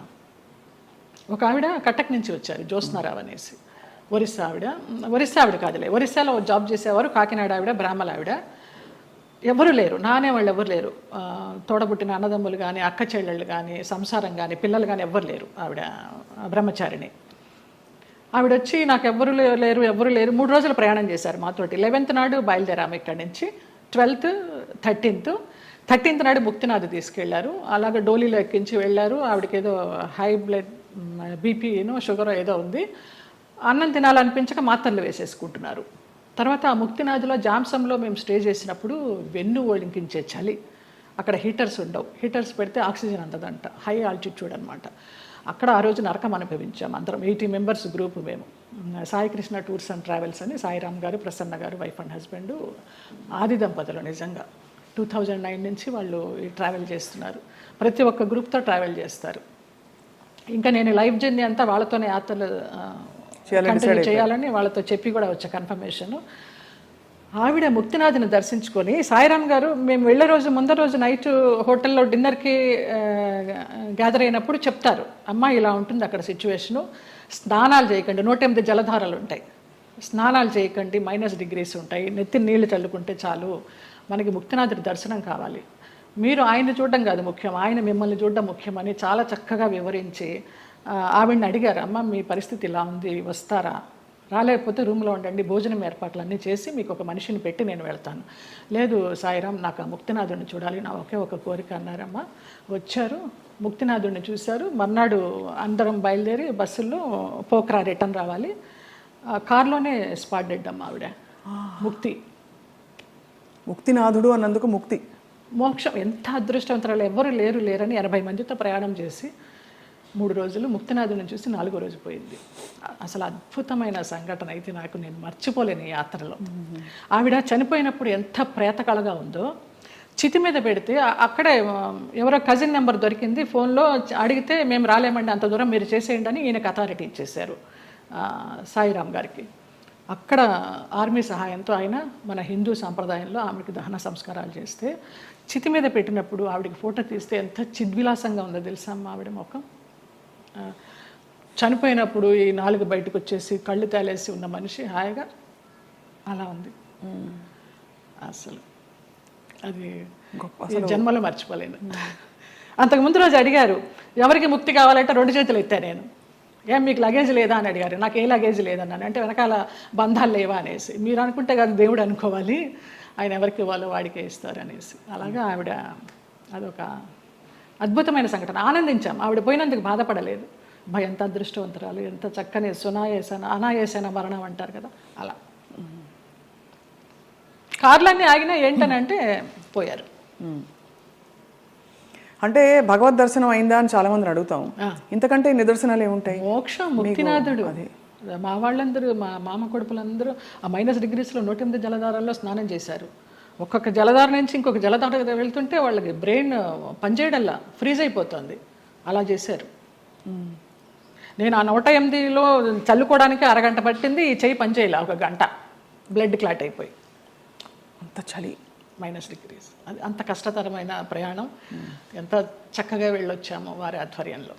ఒక ఆవిడ కటక్ నుంచి వచ్చారు, జ్యోత్స్నారావు అనేసి, ఒరిస్సా ఆవిడ కాదులే, ఒరిస్సాలో జాబ్ చేసేవారు, కాకినాడ ఆవిడ, బ్రాహ్మణ ఆవిడ. ఎవరు లేరు, నానేవాళ్ళు ఎవరు లేరు, తోడబుట్టిన అన్నదమ్ములు కానీ అక్క చెల్లెళ్ళు కానీ సంసారం కానీ పిల్లలు కానీ ఎవ్వరు లేరు. ఆవిడ బ్రహ్మచారిణి. ఆవిడ వచ్చి నాకు ఎవరు లేరు 3 రోజులు ప్రయాణం చేశారు మాతోటి. 11th నాడు బయలుదేరాము ఇక్కడి నుంచి, 12th 13th నాడు ముక్తినాథ్ తీసుకెళ్లారు. అలాగే డోలీలో ఎక్కించి వెళ్ళారు. ఆవిడకి ఏదో హై బ్లడ్ బీపీనో షుగర్ ఏదో ఉంది. అన్నం తినాలనిపించక మాత్రలు వేసేసుకుంటున్నారు. తర్వాత ఆ ముక్తినాథ్లో జామ్సంలో మేము స్టే చేసినప్పుడు వెన్ను ఒలింకించే చలి, అక్కడ హీటర్స్ ఉండవు, హీటర్స్ పెడితే ఆక్సిజన్ అందదంట, హై ఆల్టిట్యూడ్ అనమాట. అక్కడ ఆ రోజు నరకం అనుభవించాం అందరం, 80 members గ్రూప్ మేము. Sai Krishna tours and travels అని సాయిరామ్ గారు, ప్రసన్న గారు, వైఫ్ అండ్ హస్బెండ్, ఆది దంపతులు. నిజంగా 2009 నుంచి వాళ్ళు ఈ ట్రావెల్ చేస్తున్నారు. ప్రతి ఒక్క గ్రూప్తో ట్రావెల్ చేస్తారు. ఇంకా నేను లైఫ్ జర్నీ అంతా వాళ్ళతోనే యాత్రలు కంటిన్యూ చేయాలని వాళ్ళతో చెప్పి కూడా వచ్చా కన్ఫర్మేషన్. ఆవిడ ముక్తినాథ్ని దర్శించుకొని, సాయిరామ్ గారు మేము వెళ్ళే రోజు ముందర రోజు నైట్ హోటల్లో డిన్నర్కి గ్యాదర్ అయినప్పుడు చెప్తారు, అమ్మ ఇలా ఉంటుంది అక్కడ సిచ్యువేషను, స్నానాలు చేయకండి, 108 జలధారలు ఉంటాయి, స్నానాలు చేయకండి, -degrees ఉంటాయి, నెత్తి నీళ్లు చల్లుకుంటే చాలు, మనకి ముక్తినాథుడి దర్శనం కావాలి, మీరు ఆయన్ని చూడడం కాదు ముఖ్యం, ఆయన మిమ్మల్ని చూడడం ముఖ్యమని చాలా చక్కగా వివరించి ఆవిడని అడిగారు, అమ్మ మీ పరిస్థితి ఇలా ఉంది, వస్తారా, రాలేకపోతే రూమ్లో ఉండండి, భోజనం ఏర్పాట్లన్నీ చేసి మీకు ఒక మనిషిని పెట్టి నేను వెళ్తాను. లేదు సాయిరామ్, నాకు ఆ ముక్తినాథుడిని చూడాలి, నా ఒకే ఒక కోరిక అన్నారమ్మ. వచ్చారు, ముక్తినాథుడిని చూశారు. మర్నాడు అందరం బయలుదేరి బస్సుల్లో పోక్రా రిటర్న్ రావాలి. కార్లోనే స్పాట్ డెడ్ అమ్మ ఆవిడ. ముక్తినాథుడు అన్నందుకు ముక్తి, మోక్షం. ఎంత అదృష్టవంతరాలు, ఎవరు లేరని 80 మందితో ప్రయాణం చేసి 3 రోజులు ముక్తినాథుని చూసి 4వ రోజు పోయింది. అసలు అద్భుతమైన సంఘటన అయితే నాకు, నేను మర్చిపోలేను ఈ యాత్రలో. ఆవిడ చనిపోయినప్పుడు ఎంత ప్రేతకళగా ఉందో, చితి మీద పెడితే అక్కడే ఎవరో కజిన్ నెంబర్ దొరికింది, ఫోన్లో అడిగితే మేము రాలేమండి, అంత దూరం మీరు చేసేయండి అని ఈయనకు అథారిటీ ఇచ్చేశారు సాయిరామ్ గారికి. అక్కడ ఆర్మీ సహాయంతో ఆయన మన హిందూ సాంప్రదాయంలో ఆవిడకి దహన సంస్కారాలు చేస్తే, చితి మీద పెట్టినప్పుడు ఆవిడకి ఫోటో తీస్తే ఎంత చిద్విలాసంగా ఉందో తెలుసా అమ్మ ఆవిడ ముఖం. చనిపోయినప్పుడు ఈ 4 బయటకు వచ్చేసి కళ్ళు తేలేసి ఉన్న మనిషి హాయిగా అలా ఉంది. అసలు అది జన్మలో మర్చిపోలేను. అంతకుముందు రోజు అడిగారు, ఎవరికి ముక్తి కావాలంటే 2 చేతులు ఎత్తా నేను, ఏం మీకు లగేజ్ లేదా అని అడిగారు. నాకు ఏ లగేజ్ లేదన్నాను. అంటే వెనకాల బంధాలు లేవా అనేసి. మీరు అనుకుంటే కాదు, దేవుడు అనుకోవాలి, ఆయన ఎవరికి ఇవ్వాలో వాడికే ఇస్తారు అనేసి. అలాగా ఆవిడ అదొక అద్భుతమైన సంఘటన. ఆనందించాం, ఆవిడ పోయినందుకు బాధపడలేదు. ఎంత అదృష్టవంతరాలు, ఎంత చక్కని అనాయాసన మరణం అంటారు కదా, అలా. కార్లన్నీ ఆగినా ఏంటనంటే పోయారు. అంటే భగవద్ దర్శనం అయిందా అని చాలా మందిని అడుగుతాం. ఇంతకంటే నిదర్శనాలు ఏముంటాయి? మోక్షం, ముక్తినాథుడు. మా వాళ్ళందరూ, మా మామ కొడుకులందరూ ఆ -degreesలో 108 జలధారాల్లో స్నానం చేశారు. ఒక్కొక్క జలధార నుంచి ఇంకొక జలధార వెళ్తుంటే వాళ్ళకి బ్రెయిన్ పనిచేయడంలా ఫ్రీజ్ అయిపోతుంది, అలా చేశారు. నేను ఆ 108లో చల్లుకోవడానికి అరగంట పట్టింది, ఈ చెయ్యి పనిచేయాల 1 గంట, బ్లడ్ క్లాట్ అయిపోయి. అంత చలి, -degrees. అది అంత కష్టతరమైన ప్రయాణం. ఎంత చక్కగా వెళ్ళొచ్చామో వారి ఆధ్వర్యంలో.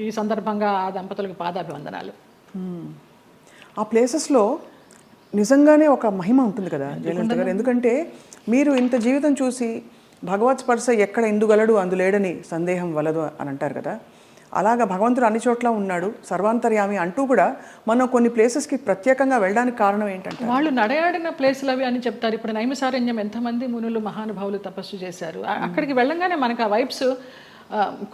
ఈ సందర్భంగా ఆ దంపతులకు పాదాభివందనాలు. ఆ ప్లేసెస్లో నిజంగానే ఒక మహిమ ఉంటుంది కదా జయలలిత గారు. ఎందుకంటే మీరు ఇంత జీవితం చూసి భగవత్ స్పర్శ ఎక్కడ ఎందుగలడు అందులేడని సందేహం వలదు అని అంటారు కదా, అలాగా భగవంతుడు అన్ని చోట్ల ఉన్నాడు సర్వాంతర్యామి అంటూ కూడా మనం కొన్ని ప్లేసెస్కి ప్రత్యేకంగా వెళ్ళడానికి కారణం ఏంటంటే వాళ్ళు నడయాడిన ప్లేసులు అవి అని చెప్తారు. ఇప్పుడు నైమిసారణ్యం ఎంతమంది మునులు మహానుభావులు తపస్సు చేశారు. అక్కడికి వెళ్ళంగానే మనకు ఆ వైబ్స్,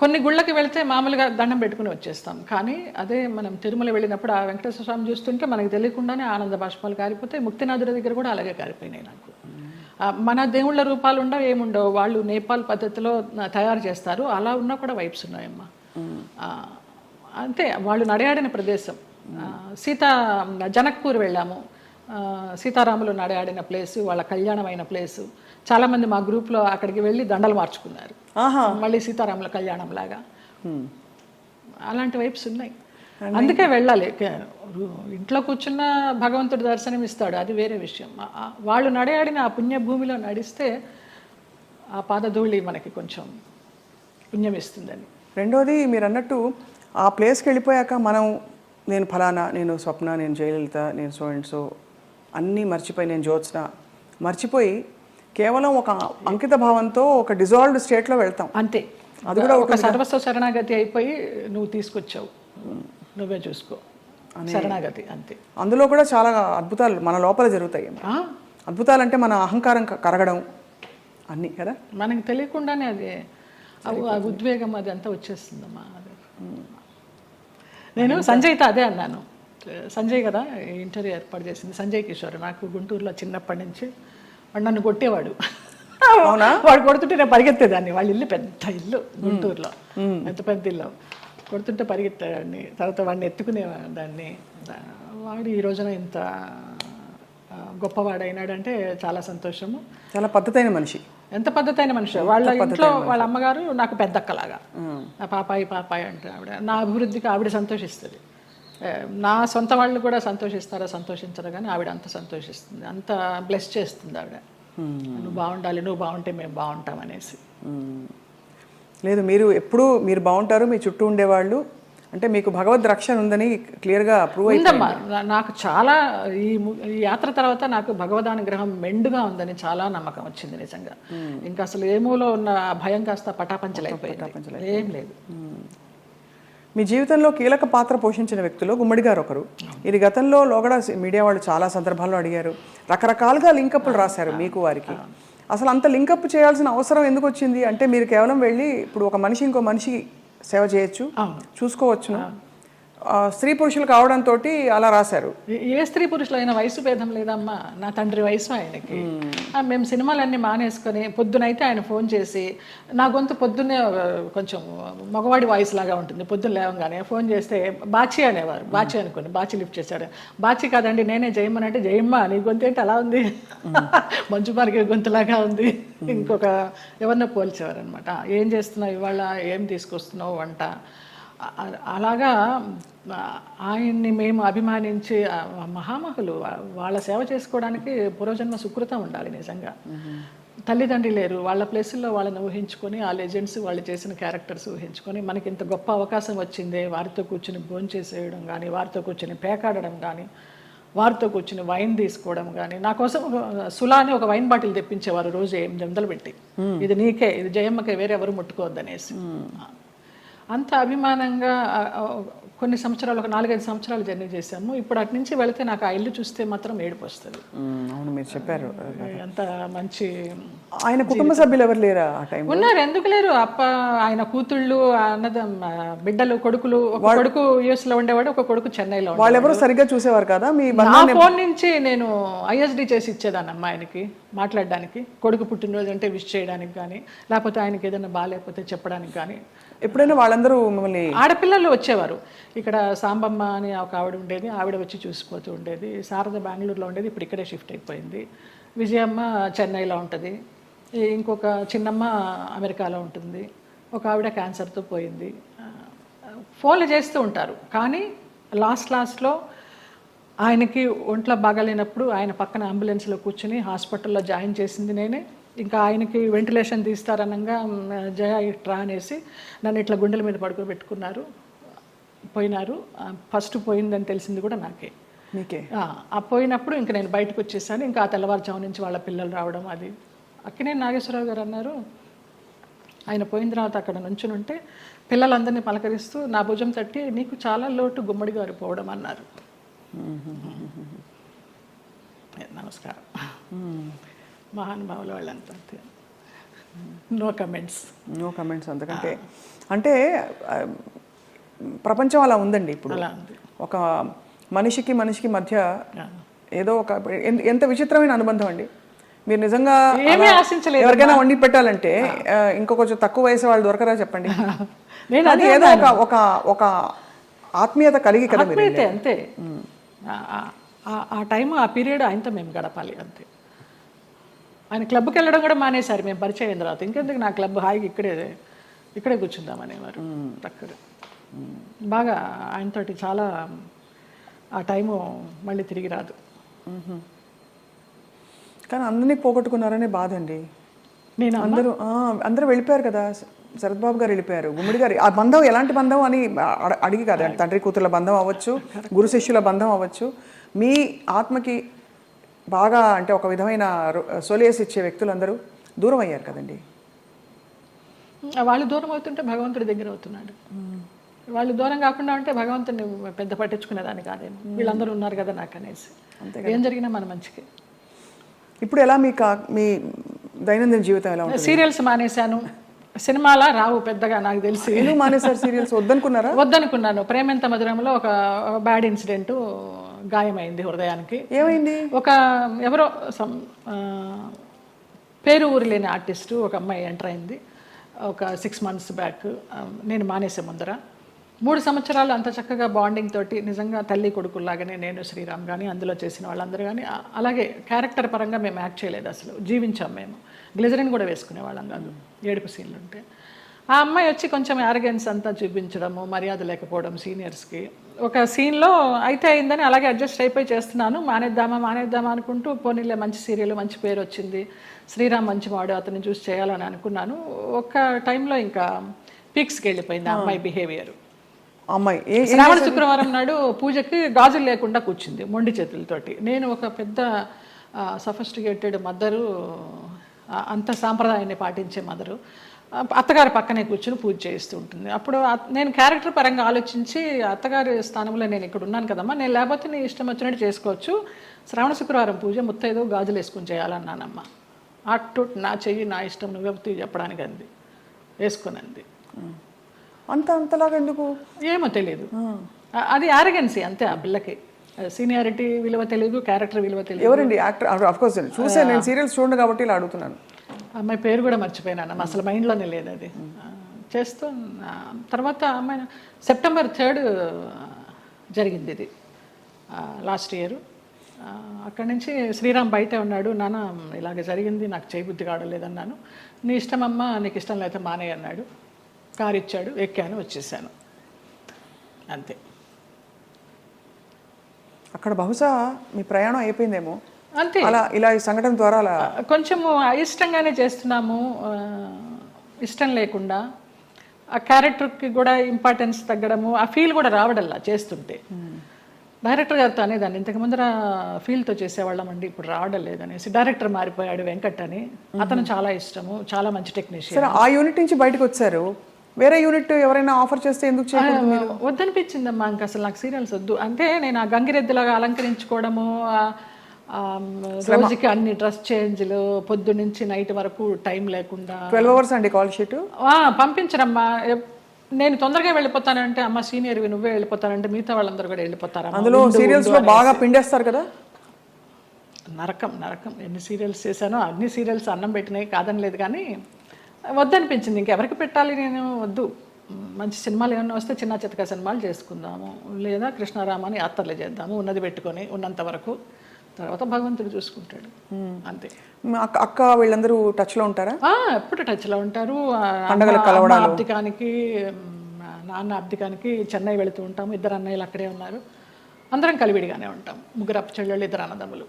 కొన్ని గుళ్ళకి వెళ్తే మామూలుగా దండం పెట్టుకుని వచ్చేస్తాం, కానీ అదే మనం తిరుమల వెళ్ళినప్పుడు ఆ వెంకటేశ్వర స్వామి చూస్తుంటే మనకు తెలియకుండానే ఆనంద బాష్పాలు కారిపోతాయి. ముక్తినాథుడి దగ్గర కూడా అలాగే కారిపోయినాయి నాకు. మన దేవుళ్ళ రూపాలు ఉండవు, ఏముండవు, వాళ్ళు నేపాల్ పద్ధతిలో తయారు చేస్తారు, అలా ఉన్నా కూడా వైబ్స్ ఉన్నాయమ్మా. అంతే, వాళ్ళు నడయాడిన ప్రదేశం. జనక్పూర్ వెళ్ళాము, సీతారాములు నడయాడిన ప్లేసు, వాళ్ళ కళ్యాణమైన ప్లేసు. చాలామంది మా గ్రూప్లో అక్కడికి వెళ్ళి దండలు మార్చుకున్నారు, మళ్ళీ సీతారాముల కళ్యాణం లాగా. అలాంటి వైబ్స్ ఉన్నాయి, అందుకే వెళ్ళాలి. ఇంట్లో కూర్చున్న భగవంతుడు దర్శనం ఇస్తాడు, అది వేరే విషయం. వాళ్ళు నడయాడిన ఆ పుణ్యభూమిలో నడిస్తే ఆ పాదధూళి మనకి కొంచెం పుణ్యం ఇస్తుందని. రెండోది మీరు అన్నట్టు ఆ ప్లేస్కి వెళ్ళిపోయాక నేను ఫలానా, నేను స్వప్న, నేను జయలలిత, నేను సో అండ్ సో అన్నీ మర్చిపోయి, నేను జ్యోత్స్న మర్చిపోయి కేవలం ఒక అంకిత భావంతో ఒక డిజాల్వ్డ్ స్టేట్లో వెళ్తాం. అంతే, అది కూడా ఒక సర్వస్వ శరణాగతి అయిపోయి నువ్వు తీసుకొచ్చావు, నువ్వే చూసుకో, శరణాగతి అంతే. అందులో కూడా చాలా అద్భుతాలు మన లోపల జరుగుతాయి. అద్భుతాలు అంటే మన అహంకారం కరగడం అన్నీ కదా, మనకి తెలియకుండానే అది ఉద్వేగం అది అంతా వచ్చేస్తుందమ్మా. అది నేను సంజయ్తో అదే అన్నాను. సంజయ్ కదా ఇంటర్వ్యూ ఏర్పాటు చేసింది, సంజయ్ కిషోర్. నాకు గుంటూరులో చిన్నప్పటి నుంచి వాడు నన్ను కొట్టేవాడు. వాడు కొడుతుంటే నేను పరిగెత్తేదాన్ని. వాళ్ళ ఇల్లు పెద్ద ఇల్లు గుంటూరులో, పెద్ద పెద్ద ఇల్లు. కొడుతుంటే పరిగెత్తేదాన్ని, తర్వాత వాడిని ఎత్తుకునేదాన్ని. వాడు ఈ రోజున ఇంత గొప్పవాడైనాడంటే చాలా సంతోషము. చాలా పద్ధతైన మనిషి. ఎంత పద్ధతైన మనిషి. వాళ్ళ ఇంట్లో వాళ్ళ అమ్మగారు నాకు పెద్దక్కలాగా, పాపాయి అంటే ఆవిడ. నా అభివృద్ధికి ఆవిడ సంతోషిస్తుంది. నా సొంత వాళ్ళు కూడా సంతోషిస్తారో సంతోషించరు, కానీ ఆవిడ అంత సంతోషిస్తుంది, అంత బ్లెస్ చేస్తుంది ఆవిడ. నువ్వు బాగుండాలి, నువ్వు బాగుంటే మేము బాగుంటాం అనేసి. లేదు, మీరు మీరు బాగుంటారు, మీ చుట్టూ ఉండేవాళ్ళు, అంటే మీకు భగవద్ రక్షణ ఉందని క్లియర్గా ప్రూవ్ అయిందమ్మా. నాకు చాలా ఈ యాత్ర తర్వాత నాకు భగవదానుగ్రహం మెండుగా ఉందని చాలా నమ్మకం వచ్చింది నిజంగా. ఇంకా అసలు ఏమూలో ఉన్న భయం కాస్త పటాపంచలైపోయింది, ఏం లేదు. మీ జీవితంలో కీలక పాత్ర పోషించిన వ్యక్తులు గుమ్మడి గారు ఒకరు. ఇది గతంలో లోగడ మీడియా వాళ్ళు చాలా సందర్భాల్లో అడిగారు, రకరకాలుగా లింకప్లు రాశారు మీకు వారికి. అసలు అంత లింకప్ చేయాల్సిన అవసరం ఎందుకు వచ్చింది? అంటే మీరు కేవలం వెళ్ళి ఇప్పుడు ఒక మనిషి ఇంకో మనిషి సేవ చేయొచ్చు, చూసుకోవచ్చును. స్త్రీ పురుషులు కావడంతో అలా రాశారు. ఏ స్త్రీ పురుషులైన వయసు భేదం లేదమ్మా. నా తండ్రి వయసు ఆయనకి. మేము సినిమాలన్నీ మానేసుకొని పొద్దునైతే ఆయన ఫోన్ చేసి, నా గొంతు పొద్దున్నే కొంచెం మగవాడి వాయిస్ లాగా ఉంటుంది. పొద్దున్న లేవగానే ఫోన్ చేస్తే బాచి అనేవారు. బాచి అనుకోండి, బాచి లిఫ్ట్ చేశాడు. బాచి కాదండి నేనే జయమ్మ అంటే, జయమ్మ నీ గొంతు ఏంటి అలా ఉంది, మంచు మార్గే గొంతులాగా ఉంది. ఇంకొక ఎవరినో పోల్చేవారు అనమాట. ఏం చేస్తున్నావు ఇవాళ, ఏం తీసుకొస్తున్నావు వంట. అలాగా ఆయన్ని మేము అభిమానించి, మహామహులు, వాళ్ళ సేవ చేసుకోవడానికి పూర్వజన్మ సుకృతం ఉండాలి నిజంగా. తల్లిదండ్రి లేరు, వాళ్ళ ప్లేసుల్లో వాళ్ళని ఊహించుకొని, ఆ లెజెండ్స్ వాళ్ళు చేసిన క్యారెక్టర్స్ ఊహించుకొని, మనకి ఇంత గొప్ప అవకాశం వచ్చిందే, వారితో కూర్చుని భోంచేసేయడం కానీ, వారితో కూర్చుని పేకాడడం కానీ, వారితో కూర్చుని వైన్ తీసుకోవడం కానీ. నా కోసం సులా అని ఒక వైన్ బాటిల్ తెప్పించేవారు రోజు 800 పెట్టి, ఇది నీకే, ఇది జయమ్మకే, వేరే ఎవరు ముట్టుకోవద్దనేసి. అంత అభిమానంగా కొన్ని సంవత్సరాలు, ఒక 4-5 సంవత్సరాలు జర్నీ చేశాము. ఇప్పుడు అటు నుంచి వెళితే నాకు ఆ ఇల్లు చూస్తే మాత్రం ఏడుపు వస్తుంది. అవును, మీరు చెప్పారు. అంత మంచి. ఆయన కుటుంబ సభ్యులు ఎవరు లేరా ఆ టైం? ఉన్నారు, ఎందుకు లేరు. ఆయన కూతుళ్ళు, బిడ్డలు, కొడుకులు. ఒక కొడుకు US లో ఉండేవాడు, ఒక కొడుకు చెన్నైలో. వాళ్ళెవరూ సరిగ్గా చూసేవారు కదా. నా ఫోన్ నుంచి నేను ISD చేసి ఇచ్చేదాన్ని అమ్మాయికి మాట్లాడడానికి, కొడుకు పుట్టినరోజు అంటే విష్ చేయడానికి కానీ, లేకపోతే ఆయనకి ఏదైనా బాగాలేకపోతే చెప్పడానికి కానీ. ఎప్పుడైనా వాళ్ళందరూ మిమ్మల్ని, ఆడపిల్లలు వచ్చేవారు. ఇక్కడ సాంబమ్మ అని ఒక ఆవిడ ఉండేది, ఆవిడ వచ్చి చూసిపోతూ ఉండేది. శారద బెంగళూరులో ఉండేది, ఇప్పుడు ఇక్కడే షిఫ్ట్ అయిపోయింది. విజయమ్మ చెన్నైలో ఉంటుంది, ఇంకొక చిన్నమ్మ అమెరికాలో ఉంటుంది, ఒక ఆవిడ క్యాన్సర్తో పోయింది. ఫోన్లు చేస్తూ ఉంటారు, కానీ లాస్ట్లో ఆయనకి ఒంట్లో బాగాలేనప్పుడు ఆయన పక్కన అంబులెన్స్లో కూర్చుని హాస్పిటల్లో జాయిన్ చేసింది నేనే. ఇంకా ఆయనకి వెంటిలేషన్ తీస్తారనగా జయ ఇట్రా అనేసి నన్ను ఇట్లా గుండెల మీద పడుకోబెట్టుకున్నారు, పోయినారు. ఫస్ట్ పోయిందని తెలిసింది కూడా నాకే. పోయినప్పుడు ఇంకా నేను బయటకు వచ్చేసాను. ఇంకా ఆ తెల్లవారుజాము నుంచి వాళ్ళ పిల్లలు రావడం, అక్కినేని నాగేశ్వరరావు గారు అన్నారు, ఆయన పోయిన తర్వాత అక్కడ నుంచుని ఉంటే పిల్లలందరినీ పలకరిస్తూ నా భుజం తట్టి నీకు చాలా లోటు గుమ్మడి గారు పోవడం అన్నారు. నమస్కారం. మహానుభావులు వాళ్ళంతా అంతే. No comments. అందుకంటే అంటే ప్రపంచం అలా ఉందండి ఇప్పుడు. అలా ఉంది. ఒక మనిషికి మధ్య ఏదో ఒక ఎంత విచిత్రమైన అనుబంధం అండి. మీరు నిజంగా ఏమీ ఆశించలేదు. ఎవరికైనా వండి పెట్టాలంటే ఇంకో కొంచెం తక్కువ వయసు వాళ్ళు దొరకరా చెప్పండి. నేను అది ఏదో ఒక ఒక ఆత్మీయత కలిగి కదా మీరు. అంతే ఆ టైం ఆ పీరియడ్ ఆయనతో మేము గడపాలి అంతే. ఆయన క్లబ్కి వెళ్ళడం కూడా మానేశారు మేము పరిచయం అయిన తర్వాత. ఇంకెందుకు నా క్లబ్, హాయిగా ఇక్కడే కూర్చుందామనేవారు. అక్కడ బాగా ఆయనతోటి చాలా ఆ టైము మళ్ళీ తిరిగి రాదు. కానీ అందరినీ పోగొట్టుకున్నారనే బాధ అండి. నేను అందరూ వెళ్ళిపోయారు కదా. శరత్ బాబు గారు వెళ్ళిపోయారు, గుమ్మడి గారు. ఆ బంధం ఎలాంటి బంధం అని అడిగి కాదు, తండ్రి కూతుర్ల బంధం అవ్వచ్చు, గురు శిష్యుల బంధం అవ్వచ్చు. మీ ఆత్మకి బాగా అంటే ఒక విధమైన సొలేస్ ఇచ్చే వ్యక్తులందరూ దూరం అయ్యారు కదండి. వాళ్ళు దూరం అవుతుంటే భగవంతుడి దగ్గర అవుతున్నాడు. వాళ్ళు దూరం కాకుండా ఉంటే భగవంతుడిని పెద్ద పట్టించుకునేదాన్ని కాదేమో. వీళ్ళందరూ ఉన్నారు కదా నాకు అనేసి. ఏం జరిగినా మన మంచికి. ఇప్పుడు ఎలా మీ దైనందిన జీవితం ఎలా ఉంటుంది? సీరియల్స్ మానేశాను. సినిమాలా రావు పెద్దగా నాకు తెలిసి. ఎందుకు మానేశారు సీరియల్స్? వద్దనుకున్నాను. ప్రేమెంత మధురంలో ఒక బ్యాడ్ ఇన్సిడెంట్, గాయమైంది హృదయానికి. ఏమైంది? ఎవరో పేరు ఊరు లేని ఆర్టిస్టు ఒక అమ్మాయి ఎంటర్ అయింది ఒక 6 months బ్యాక్. నేను మానేసే ముందర 3 సంవత్సరాలు అంత చక్కగా బాండింగ్ తోటి నిజంగా తల్లి కొడుకుల్లాగానే నేను, శ్రీరామ్ కానీ అందులో చేసిన వాళ్ళందరూ కానీ అలాగే క్యారెక్టర్ పరంగా మేము యాక్ట్ చేయలేదు, అసలు జీవించాం మేము. గ్లిజరిన్ కూడా వేసుకునే వాళ్ళం కాదు ఏడుపు సీన్లు ఉంటే. ఆ అమ్మాయి వచ్చి కొంచెం యారగెన్స్ అంతా చూపించడము, మర్యాద లేకపోవడం సీనియర్స్కి. ఒక సీన్లో అయితే అయిందని అలాగే అడ్జస్ట్ అయిపోయి చేస్తున్నాను. మానేద్దామా అనుకుంటూ పోనీలే మంచి సీరియల్, మంచి పేరు వచ్చింది, శ్రీరామ్ మంచి వాడు, అతన్ని చూసి చేయాలని అనుకున్నాను. ఒక టైంలో ఇంకా పీక్స్కి వెళ్ళిపోయింది ఆ అమ్మాయి బిహేవియర్. అమ్మాయి శ్రావణ శుక్రవారం నాడు పూజకి గాజులు లేకుండా కూర్చుంది మొండి చేతులతోటి. నేను ఒక పెద్ద సఫిస్టికేటెడ్ మదరు, అంత సాంప్రదాయాన్ని పాటించే మదరు, అత్తగారి పక్కనే కూర్చుని పూజ చేస్తూ ఉంటుంది. అప్పుడు నేను క్యారెక్టర్ పరంగా ఆలోచించి అత్తగారి స్థానంలో నేను ఇక్కడ ఉన్నాను కదమ్మా, నేను లేకపోతే నీ ఇష్టం వచ్చినట్టు చేసుకోవచ్చు, శ్రావణ శుక్రవారం పూజ ముత్తైదో గాజులు వేసుకుని చేయాలన్నానమ్మా. అటు నా చెయ్యి నా ఇష్టం నువ్వు చెప్పడానికి అంది, వేసుకునంది. అంతలాగా ఎందుకు ఏమో తెలియదు. అది యారగెన్సీ అంతే. ఆ పిల్లకి సీనియారిటీ విలువ తెలియదు, క్యారెక్టర్ విలువ తెలియదు. ఎవరండి యాక్టర్? ఆఫ్ కోర్స్ చూసే, నేను సీరియల్స్ చూడండి కాబట్టి ఇలా అడుగుతున్నాను. అమ్మాయి పేరు కూడా మర్చిపోయినాను, అసలు మైండ్లోనే లేదు అది. చేస్తూ తర్వాత అమ్మాయి September 3 జరిగింది ఇది లాస్ట్ ఇయర్. అక్కడి నుంచి శ్రీరామ్ బయటే ఉన్నాడు. నాన్న ఇలాగ జరిగింది, నాకు చేయబుద్ధి కావడలేదన్నాను. నీ ఇష్టమమ్మా, నీకు ఇష్టం లేకపోతే మానే అన్నాడు. కారు ఇచ్చాడు, ఎక్కాను, వచ్చేసాను అంతే. అక్కడ బహుశా మీ ప్రయాణం అయిపోయిందేమో అంతే. అలా ఇలా ఈ సంఘటన ద్వారా అలా కొంచెము అయిష్టంగానే చేస్తున్నాము, ఇష్టం లేకుండా. ఆ క్యారెక్టర్కి కూడా ఇంపార్టెన్స్ తగ్గడము, ఆ ఫీల్ కూడా రావడల్లా చేస్తుంటే. డైరెక్టర్ గారితో అనేదాన్ని, ఇంతకు ముందర ఫీల్తో చేసేవాళ్ళం అండి, ఇప్పుడు రావడం లేదనేసి. డైరెక్టర్ మారిపోయాడు, వెంకట్ అని. అతను చాలా ఇష్టము, చాలా మంచి టెక్నీషియన్. ఆ యూనిట్ నుంచి బయటకు వచ్చారు, వేరే యూనిట్ ఎవరైనా ఆఫర్ చేస్తే ఎందుకు చేయకూడదు? వద్దనిపించిందమ్మా, ఇంక అసలు నాకు సీరియల్స్ వద్దు. అంటే నేను ఆ గంగిరెద్దులాగా అలంకరించుకోవడము, రోజుకి అన్ని డ్రెస్ చేంజ్లు, పొద్దు నుంచి నైట్ వరకు టైం లేకుండా. 12 hours అండి కాల్ షీట్. పంపించరమ్మా. నేను తొందరగా వెళ్ళిపోతానంటే, అమ్మ సీనియర్వి నువ్వే వెళ్ళిపోతానంటే మిగతా వాళ్ళందరూ కూడా వెళ్ళిపోతారు. అందులో సీరియల్స్ లో బాగా పిండేస్తారు కదా. నరకం. ఎన్ని సీరియల్స్ చేశానో అన్ని సీరియల్స్ అన్నం పెట్టినాయి, కాదని లేదు. కానీ వద్దనిపించింది, ఇంకెవరికి పెట్టాలి, నేను వద్దు. మంచి సినిమాలు ఏమన్నా వస్తే చిన్న చితక సినిమాలు చేసుకుందాము, లేదా కృష్ణారామాని యాత్రలు చేద్దాము, ఉన్నది పెట్టుకొని ఉన్నంత వరకు. తర్వాత భగవంతుడు చూసుకుంటాడు అంతే. అక్క వీళ్ళందరూ టచ్లో ఉంటారా? ఎప్పుడు టచ్లో ఉంటారు. అబ్దికానికి, నాన్న అబ్దికానికి చెన్నై వెళుతూ ఉంటాము. 2 అన్నయ్యలు అక్కడే ఉన్నారు. అందరం కలివిడిగానే ఉంటాం. 3 చెల్లెళ్ళు, 2 అన్నదమ్ములు.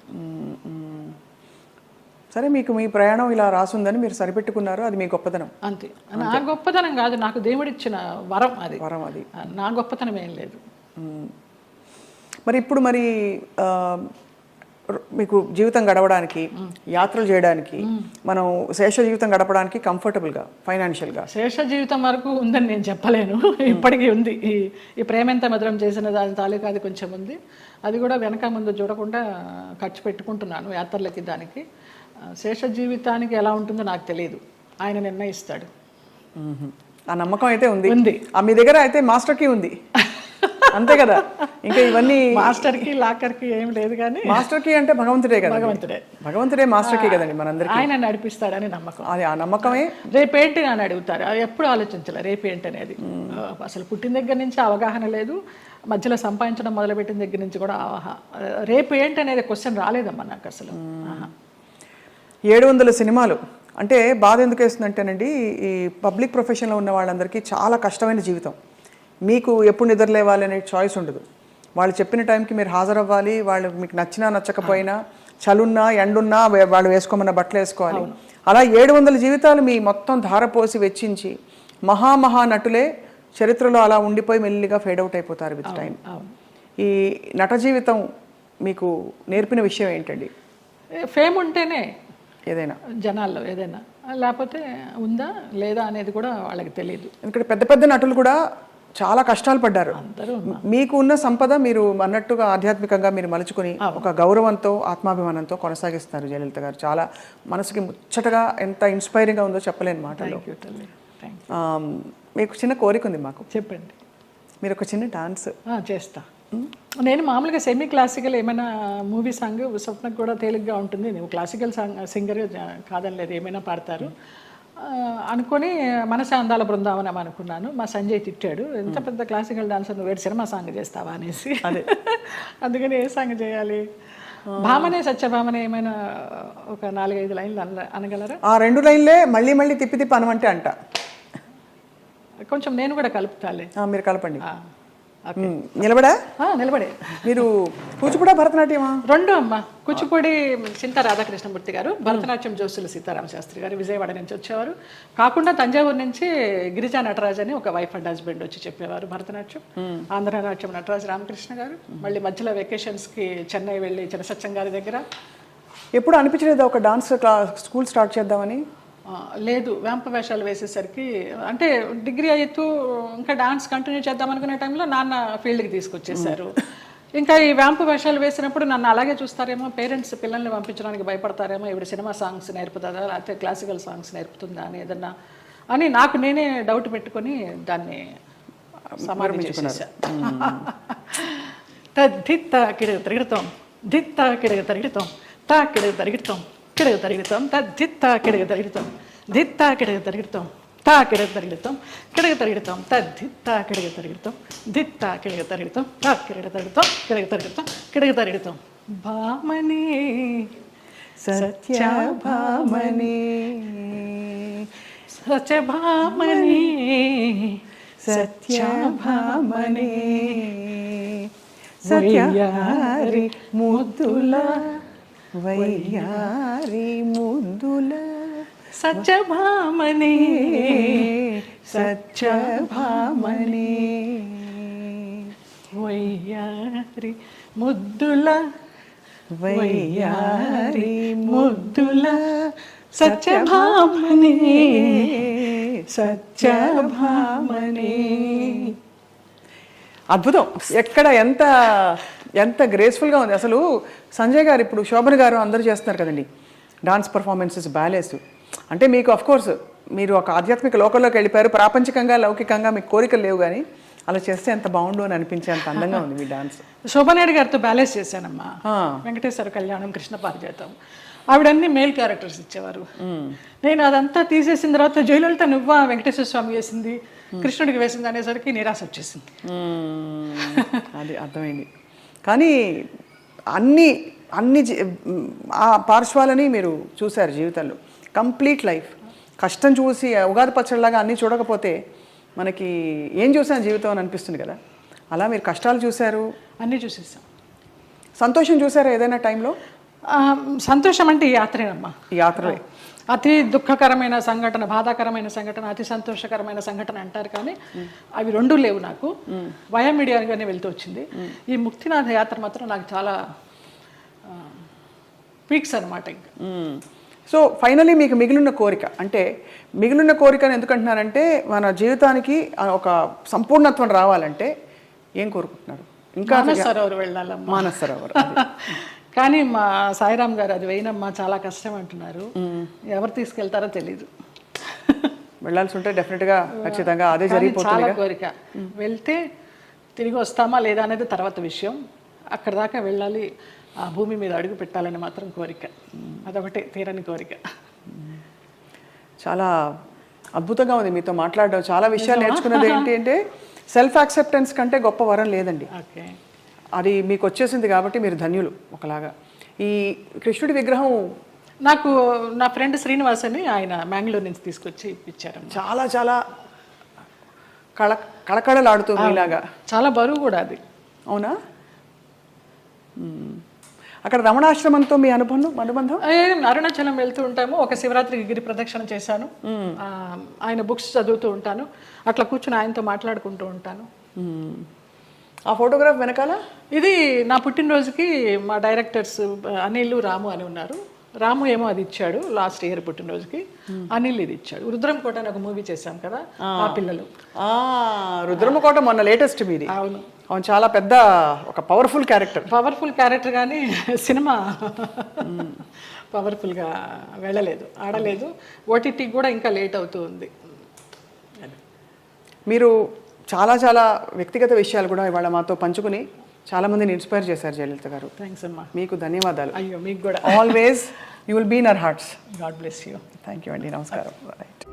సరే, మీకు మీ ప్రయాణం ఇలా రాసుందని మీరు సరిపెట్టుకున్నారు, అది మీ గొప్పతనం అంతే. నా గొప్పతనం కాదు, నాకు దేవుడిచ్చిన వరం అది. నా గొప్పతనం ఏం లేదు. మరి ఇప్పుడు మీకు జీవితం గడవడానికి, యాత్రలు చేయడానికి, మనం శేష జీవితం గడపడానికి కంఫర్టబుల్గా ఫైనాన్షియల్గా? శేష జీవితం వరకు ఉందని నేను చెప్పలేను, ఇప్పటికీ ఉంది. ఈ ప్రేమెంత మధురం చేసిన దాని తాలూకా అది కొంచెం ఉంది. అది కూడా వెనక ముందు చూడకుండా ఖర్చు పెట్టుకుంటున్నాను యాత్రలకి దానికి. శేష జీవితానికి ఎలా ఉంటుందో నాకు తెలియదు, ఆయన నిర్ణయిస్తాడు. ఆ నమ్మకం అయితే ఉంది. మీ దగ్గర అయితే మాస్టర్ కీ ఉంది అంతే కదా? ఇంకా ఇవన్నీ మాస్టర్కి లాకర్కి ఏం లేదు, కానీ మాస్టర్ కీ అంటే భగవంతుడే కదా. భగవంతుడే మాస్టర్ కీ కదండి మనందరికీ. ఆయన నడిపిస్తాడని నమ్మకం. అది ఆ నమ్మకమే. రేపేంటి అని అడుగుతారు, అది ఎప్పుడు ఆలోచించాలి రేపేంటి అనేది. అసలు పుట్టిన దగ్గర నుంచి అవగాహన లేదు, మధ్యలో సంపాదించడం మొదలుపెట్టిన దగ్గర నుంచి కూడా రేపు ఏంటి అనేది క్వశ్చన్ రాలేదమ్మా నాకు అసలు. 700 సినిమాలు అంటే బాధ ఎందుకు వేస్తుందంటేనండి, ఈ పబ్లిక్ ప్రొఫెషన్లో ఉన్న వాళ్ళందరికీ చాలా కష్టమైన జీవితం. మీకు ఎప్పుడు నిద్రలేవాలి అనే చాయిస్ ఉండదు. వాళ్ళు చెప్పిన టైంకి మీరు హాజరవ్వాలి. వాళ్ళు మీకు నచ్చినా నచ్చకపోయినా, చలున్నా ఎండున్నా వాళ్ళు వేసుకోమన్న బట్టలు వేసుకోవాలి. అలా 700 జీవితాలు మీ మొత్తం ధారపోసి వెచ్చించి మహా నటులే చరిత్రలో అలా ఉండిపోయి మెల్లిగా ఫేడ్ అవుట్ అయిపోతారు విత్ టైం. ఈ నట జీవితం మీకు నేర్పిన విషయం ఏంటండి? ఫేమ్ ఉంటేనే ఏదైనా జనాల్లో ఏదైనా, లేకపోతే ఉందా లేదా అనేది కూడా వాళ్ళకి తెలియదు. ఎందుకంటే పెద్ద నటులు కూడా చాలా కష్టాలు పడ్డారు. మీకు ఉన్న సంపద మీరు అన్నట్టుగా ఆధ్యాత్మికంగా మీరు మలుచుకుని ఒక గౌరవంతో ఆత్మాభిమానంతో కొనసాగిస్తున్నారు జయలలిత గారు. చాలా మనసుకి ముచ్చటగా ఎంత ఇన్స్పైరింగ్గా ఉందో చెప్పలేని మాటలు. మీకు చిన్న కోరిక ఉంది మాకు. చెప్పండి. మీరు ఒక చిన్న డాన్స్ చేస్తా. నేను మామూలుగా సెమీ క్లాసికల్ ఏమైనా మూవీ సాంగ్ స్వప్నకు కూడా తేలిగ్గా ఉంటుంది. నువ్వు క్లాసికల్ సింగర్ కాదని లేదు, ఏమైనా పాడతారు అనుకొని మనసే అందాల బృందావనం అనుకున్నాను. మా సంజయ్ తిట్టాడు, ఎంత పెద్ద క్లాసికల్ డాన్సర్ నువ్వు వేడి సినిమా సాంగ్ చేస్తావా అనేసి. అందుకని ఏ సాంగ్ చేయాలి? భామనే సత్యభామనే ఏమైనా ఒక 4-5 లైన్లు అనగలరా? ఆ 2 లైన్లే మళ్ళీ తిప్పి అనమంటే అంట. కొంచెం నేను కూడా కలుపుతాలే. మీరు కలపండి. నిలబడే మీరు కూచిపూడి భరతనాట్యమా? 2 అమ్మ. కూచిపూడి చింతా రాధాకృష్ణమూర్తి గారు, భరతనాట్యం జోసుల సీతారామ శాస్త్రి గారు విజయవాడ నుంచి వచ్చేవారు. కాకుండా తంజావూరు నుంచి గిరిజా నటరాజ్ అని ఒక వైఫ్ అండ్ హస్బెండ్ వచ్చి చెప్పేవారు భరతనాట్యం. ఆంధ్రనాట్యం నటరాజ్ రామకృష్ణ గారు. మళ్ళీ మధ్యలో వెకేషన్స్కి చెన్నై వెళ్ళి చినసత్యం గారి దగ్గర. ఎప్పుడు అనిపించలేదు ఒక డాన్స్ స్కూల్ స్టార్ట్ చేద్దామని? లేదు, వేంప వేషాలు వేసేసరికి, అంటే డిగ్రీ అవుతూ ఇంకా డాన్స్ కంటిన్యూ చేద్దాం అనుకునే టైంలో నాన్న ఫీల్డ్కి తీసుకొచ్చేసారు. ఇంకా ఈ వేంప వేషాలు వేసినప్పుడు నన్ను అలాగే చూస్తారేమో, పేరెంట్స్ పిల్లల్ని పంపించడానికి భయపడతారేమో, ఇవి సినిమా సాంగ్స్ నేర్పుతుందా లేకపోతే క్లాసికల్ సాంగ్స్ నేర్పుతుందా అని ఏదన్నా అని నాకు నేనే డౌట్ పెట్టుకొని దాన్ని సమారంభించేసాను. తిరుగుతాం దిత్త కిడగ తిరుగుతాం తా కిడగ తిరుగుతాం కిడగ తిరుగుతాం తద్దిత్త కిడగ తిరుగుతాం దిత్త కిడగ తిరుగుతాం తా కిడగ తిరుగుతాం కిడగ తిరుగుతాం తద్దిత్త కిడగ తిరుగుతాం దిత్త కిడగ తిరుగుతాం తా కిడగ తిరుగుతాం కిడగ తిరుగుతాం కిడగ తిరుగుతాం. భామని సత్యభామని సత్యభామని సత్యభామని సత్యారి ముద్దుల వయ్యారి ముద్దుల సత్యభామని సత్యభామని వయ్యారి ముద్దుల వయ్యారి ముద్దుల సత్యభామని సత్యభామని. అద్భుతం. ఎక్కడ ఎంత గ్రేస్ఫుల్గా ఉంది అసలు. సంజయ్ గారు, ఇప్పుడు శోభన్ గారు అందరూ చేస్తున్నారు కదండి డాన్స్ పర్ఫార్మెన్సెస్, బ్యాలేస్. అంటే మీకు అఫ్కోర్స్ మీరు ఒక ఆధ్యాత్మిక లోకంలోకి వెళ్ళిపోయారు. ప్రాపంచికంగా లౌకికంగా మీకు కోరికలు లేవు, కానీ అలా చేస్తే ఎంత బాగుండు అని అనిపించే అంత అందంగా ఉంది మీ డాన్స్. శోభనాయుడు గారితో బ్యాలెన్స్ చేశానమ్మా. వెంకటేశ్వర కళ్యాణం, కృష్ణ పారిజాతం, ఆవిడన్నీ మేల్ క్యారెక్టర్స్ ఇచ్చేవారు. నేను అదంతా తీసేసిన తర్వాత జయలలిత నువ్వా వెంకటేశ్వర స్వామి వేసింది, కృష్ణుడికి వేసింది అనేసరికి నిరాశ వచ్చేసింది. అది అర్థమైంది. కానీ అన్ని ఆ పార్శ్వాలని మీరు చూశారు జీవితంలో. కంప్లీట్ లైఫ్ కష్టం చూసి ఉగాది పచ్చడిలాగా అన్నీ చూడకపోతే మనకి ఏం చూసాను జీవితం అని అనిపిస్తుంది కదా. అలా మీరు కష్టాలు చూశారు, అన్నీ చూసేసాం. సంతోషం చూసారా ఏదైనా టైంలో? సంతోషం అంటే ఈ యాత్రేనమ్మా. ఈ యాత్రే అతి దుఃఖకరమైన సంఘటన, బాధాకరమైన సంఘటన, అతి సంతోషకరమైన సంఘటన అంటారు, కానీ అవి 2 లేవు నాకు. వయా మీడియాగానే వెళ్తూ వచ్చింది. ఈ ముక్తినాథ యాత్ర మాత్రం నాకు చాలా పీక్స్ అనమాట ఇంకా. సో ఫైనలీ మీకు మిగిలిన కోరిక అంటే మిగిలిన కోరికను ఎందుకంటున్నానంటే మన జీవితానికి ఒక సంపూర్ణత్వం రావాలంటే ఏం కోరుకుంటున్నారు? ఇంకా మానస సరోవర్ వెళ్ళాలమ్మా. మానస సరోవర్ కానీ మా సాయిరామ్ గారు అది వేయనమ్మా చాలా కష్టం అంటున్నారు. ఎవరు తీసుకెళ్తారో తెలీదు. వెళ్ళాల్సి ఉంటే డెఫినెట్గా ఖచ్చితంగా అదే చాలా జరిగిపోతుంది. కోరిక. వెళ్తే తిరిగి వస్తామా లేదా అనేది తర్వాత విషయం. అక్కడ దాకా వెళ్ళాలి, ఆ భూమి మీద అడుగు పెట్టాలని మాత్రం కోరిక. అదొకటే తీరని కోరిక. చాలా అద్భుతంగా ఉంది మీతో మాట్లాడడం. చాలా విషయాలు నేర్చుకున్నది ఏంటి అంటే సెల్ఫ్ యాక్సెప్టెన్స్ కంటే గొప్ప వరం లేదండి. ఓకే, అది మీకు వచ్చేసింది కాబట్టి మీరు ధన్యులు ఒకలాగా. ఈ కృష్ణుడి విగ్రహం నాకు నా ఫ్రెండ్ శ్రీనివాస్ అని ఆయన మ్యాంగ్లూర్ నుంచి తీసుకొచ్చి ఇప్పించారు. చాలా చాలా కళకళలాడుతుంది ఇలాగా. చాలా బరువు కూడా అది. అవునా? అక్కడ రమణాశ్రమంతో మీ అనుబంధం? అరుణాచలం వెళ్తూ ఉంటాము. ఒక శివరాత్రికి గిరి ప్రదక్షిణ చేశాను. ఆయన బుక్స్ చదువుతూ ఉంటాను. అట్లా కూర్చుని ఆయనతో మాట్లాడుకుంటూ ఉంటాను. ఆ ఫోటోగ్రాఫ్ వెనకాల ఇది నా పుట్టినరోజుకి మా డైరెక్టర్స్ అనిల్, రాము అని ఉన్నారు. రాము ఏమో అది ఇచ్చాడు లాస్ట్ ఇయర్ పుట్టినరోజుకి. అనిల్ ఇది ఇచ్చాడు. రుద్రంకోట అని ఒక మూవీ చేశాం కదా, ఆ పిల్లలు. రుద్రమకోట మొన్న లేటెస్ట్ మీది. అవును, అవును, చాలా పెద్ద ఒక పవర్ఫుల్ క్యారెక్టర్ కానీ సినిమా పవర్ఫుల్గా వెళ్ళలేదు, ఆడలేదు. ఓటీటీ కూడా ఇంకా లేట్ అవుతూ ఉంది. మీరు చాలా చాలా వ్యక్తిగత విషయాలు కూడా ఇవాళ మాతో పంచుకుని చాలామందిని ఇన్స్పైర్ చేశారు జయలలిత గారు. థ్యాంక్స్ అమ్మా. మీకు ధన్యవాదాలు. అయ్యో మీకు కూడా. Always you will be in our hearts. God bless you. Thank you అండి. నమస్కారం. రైట్.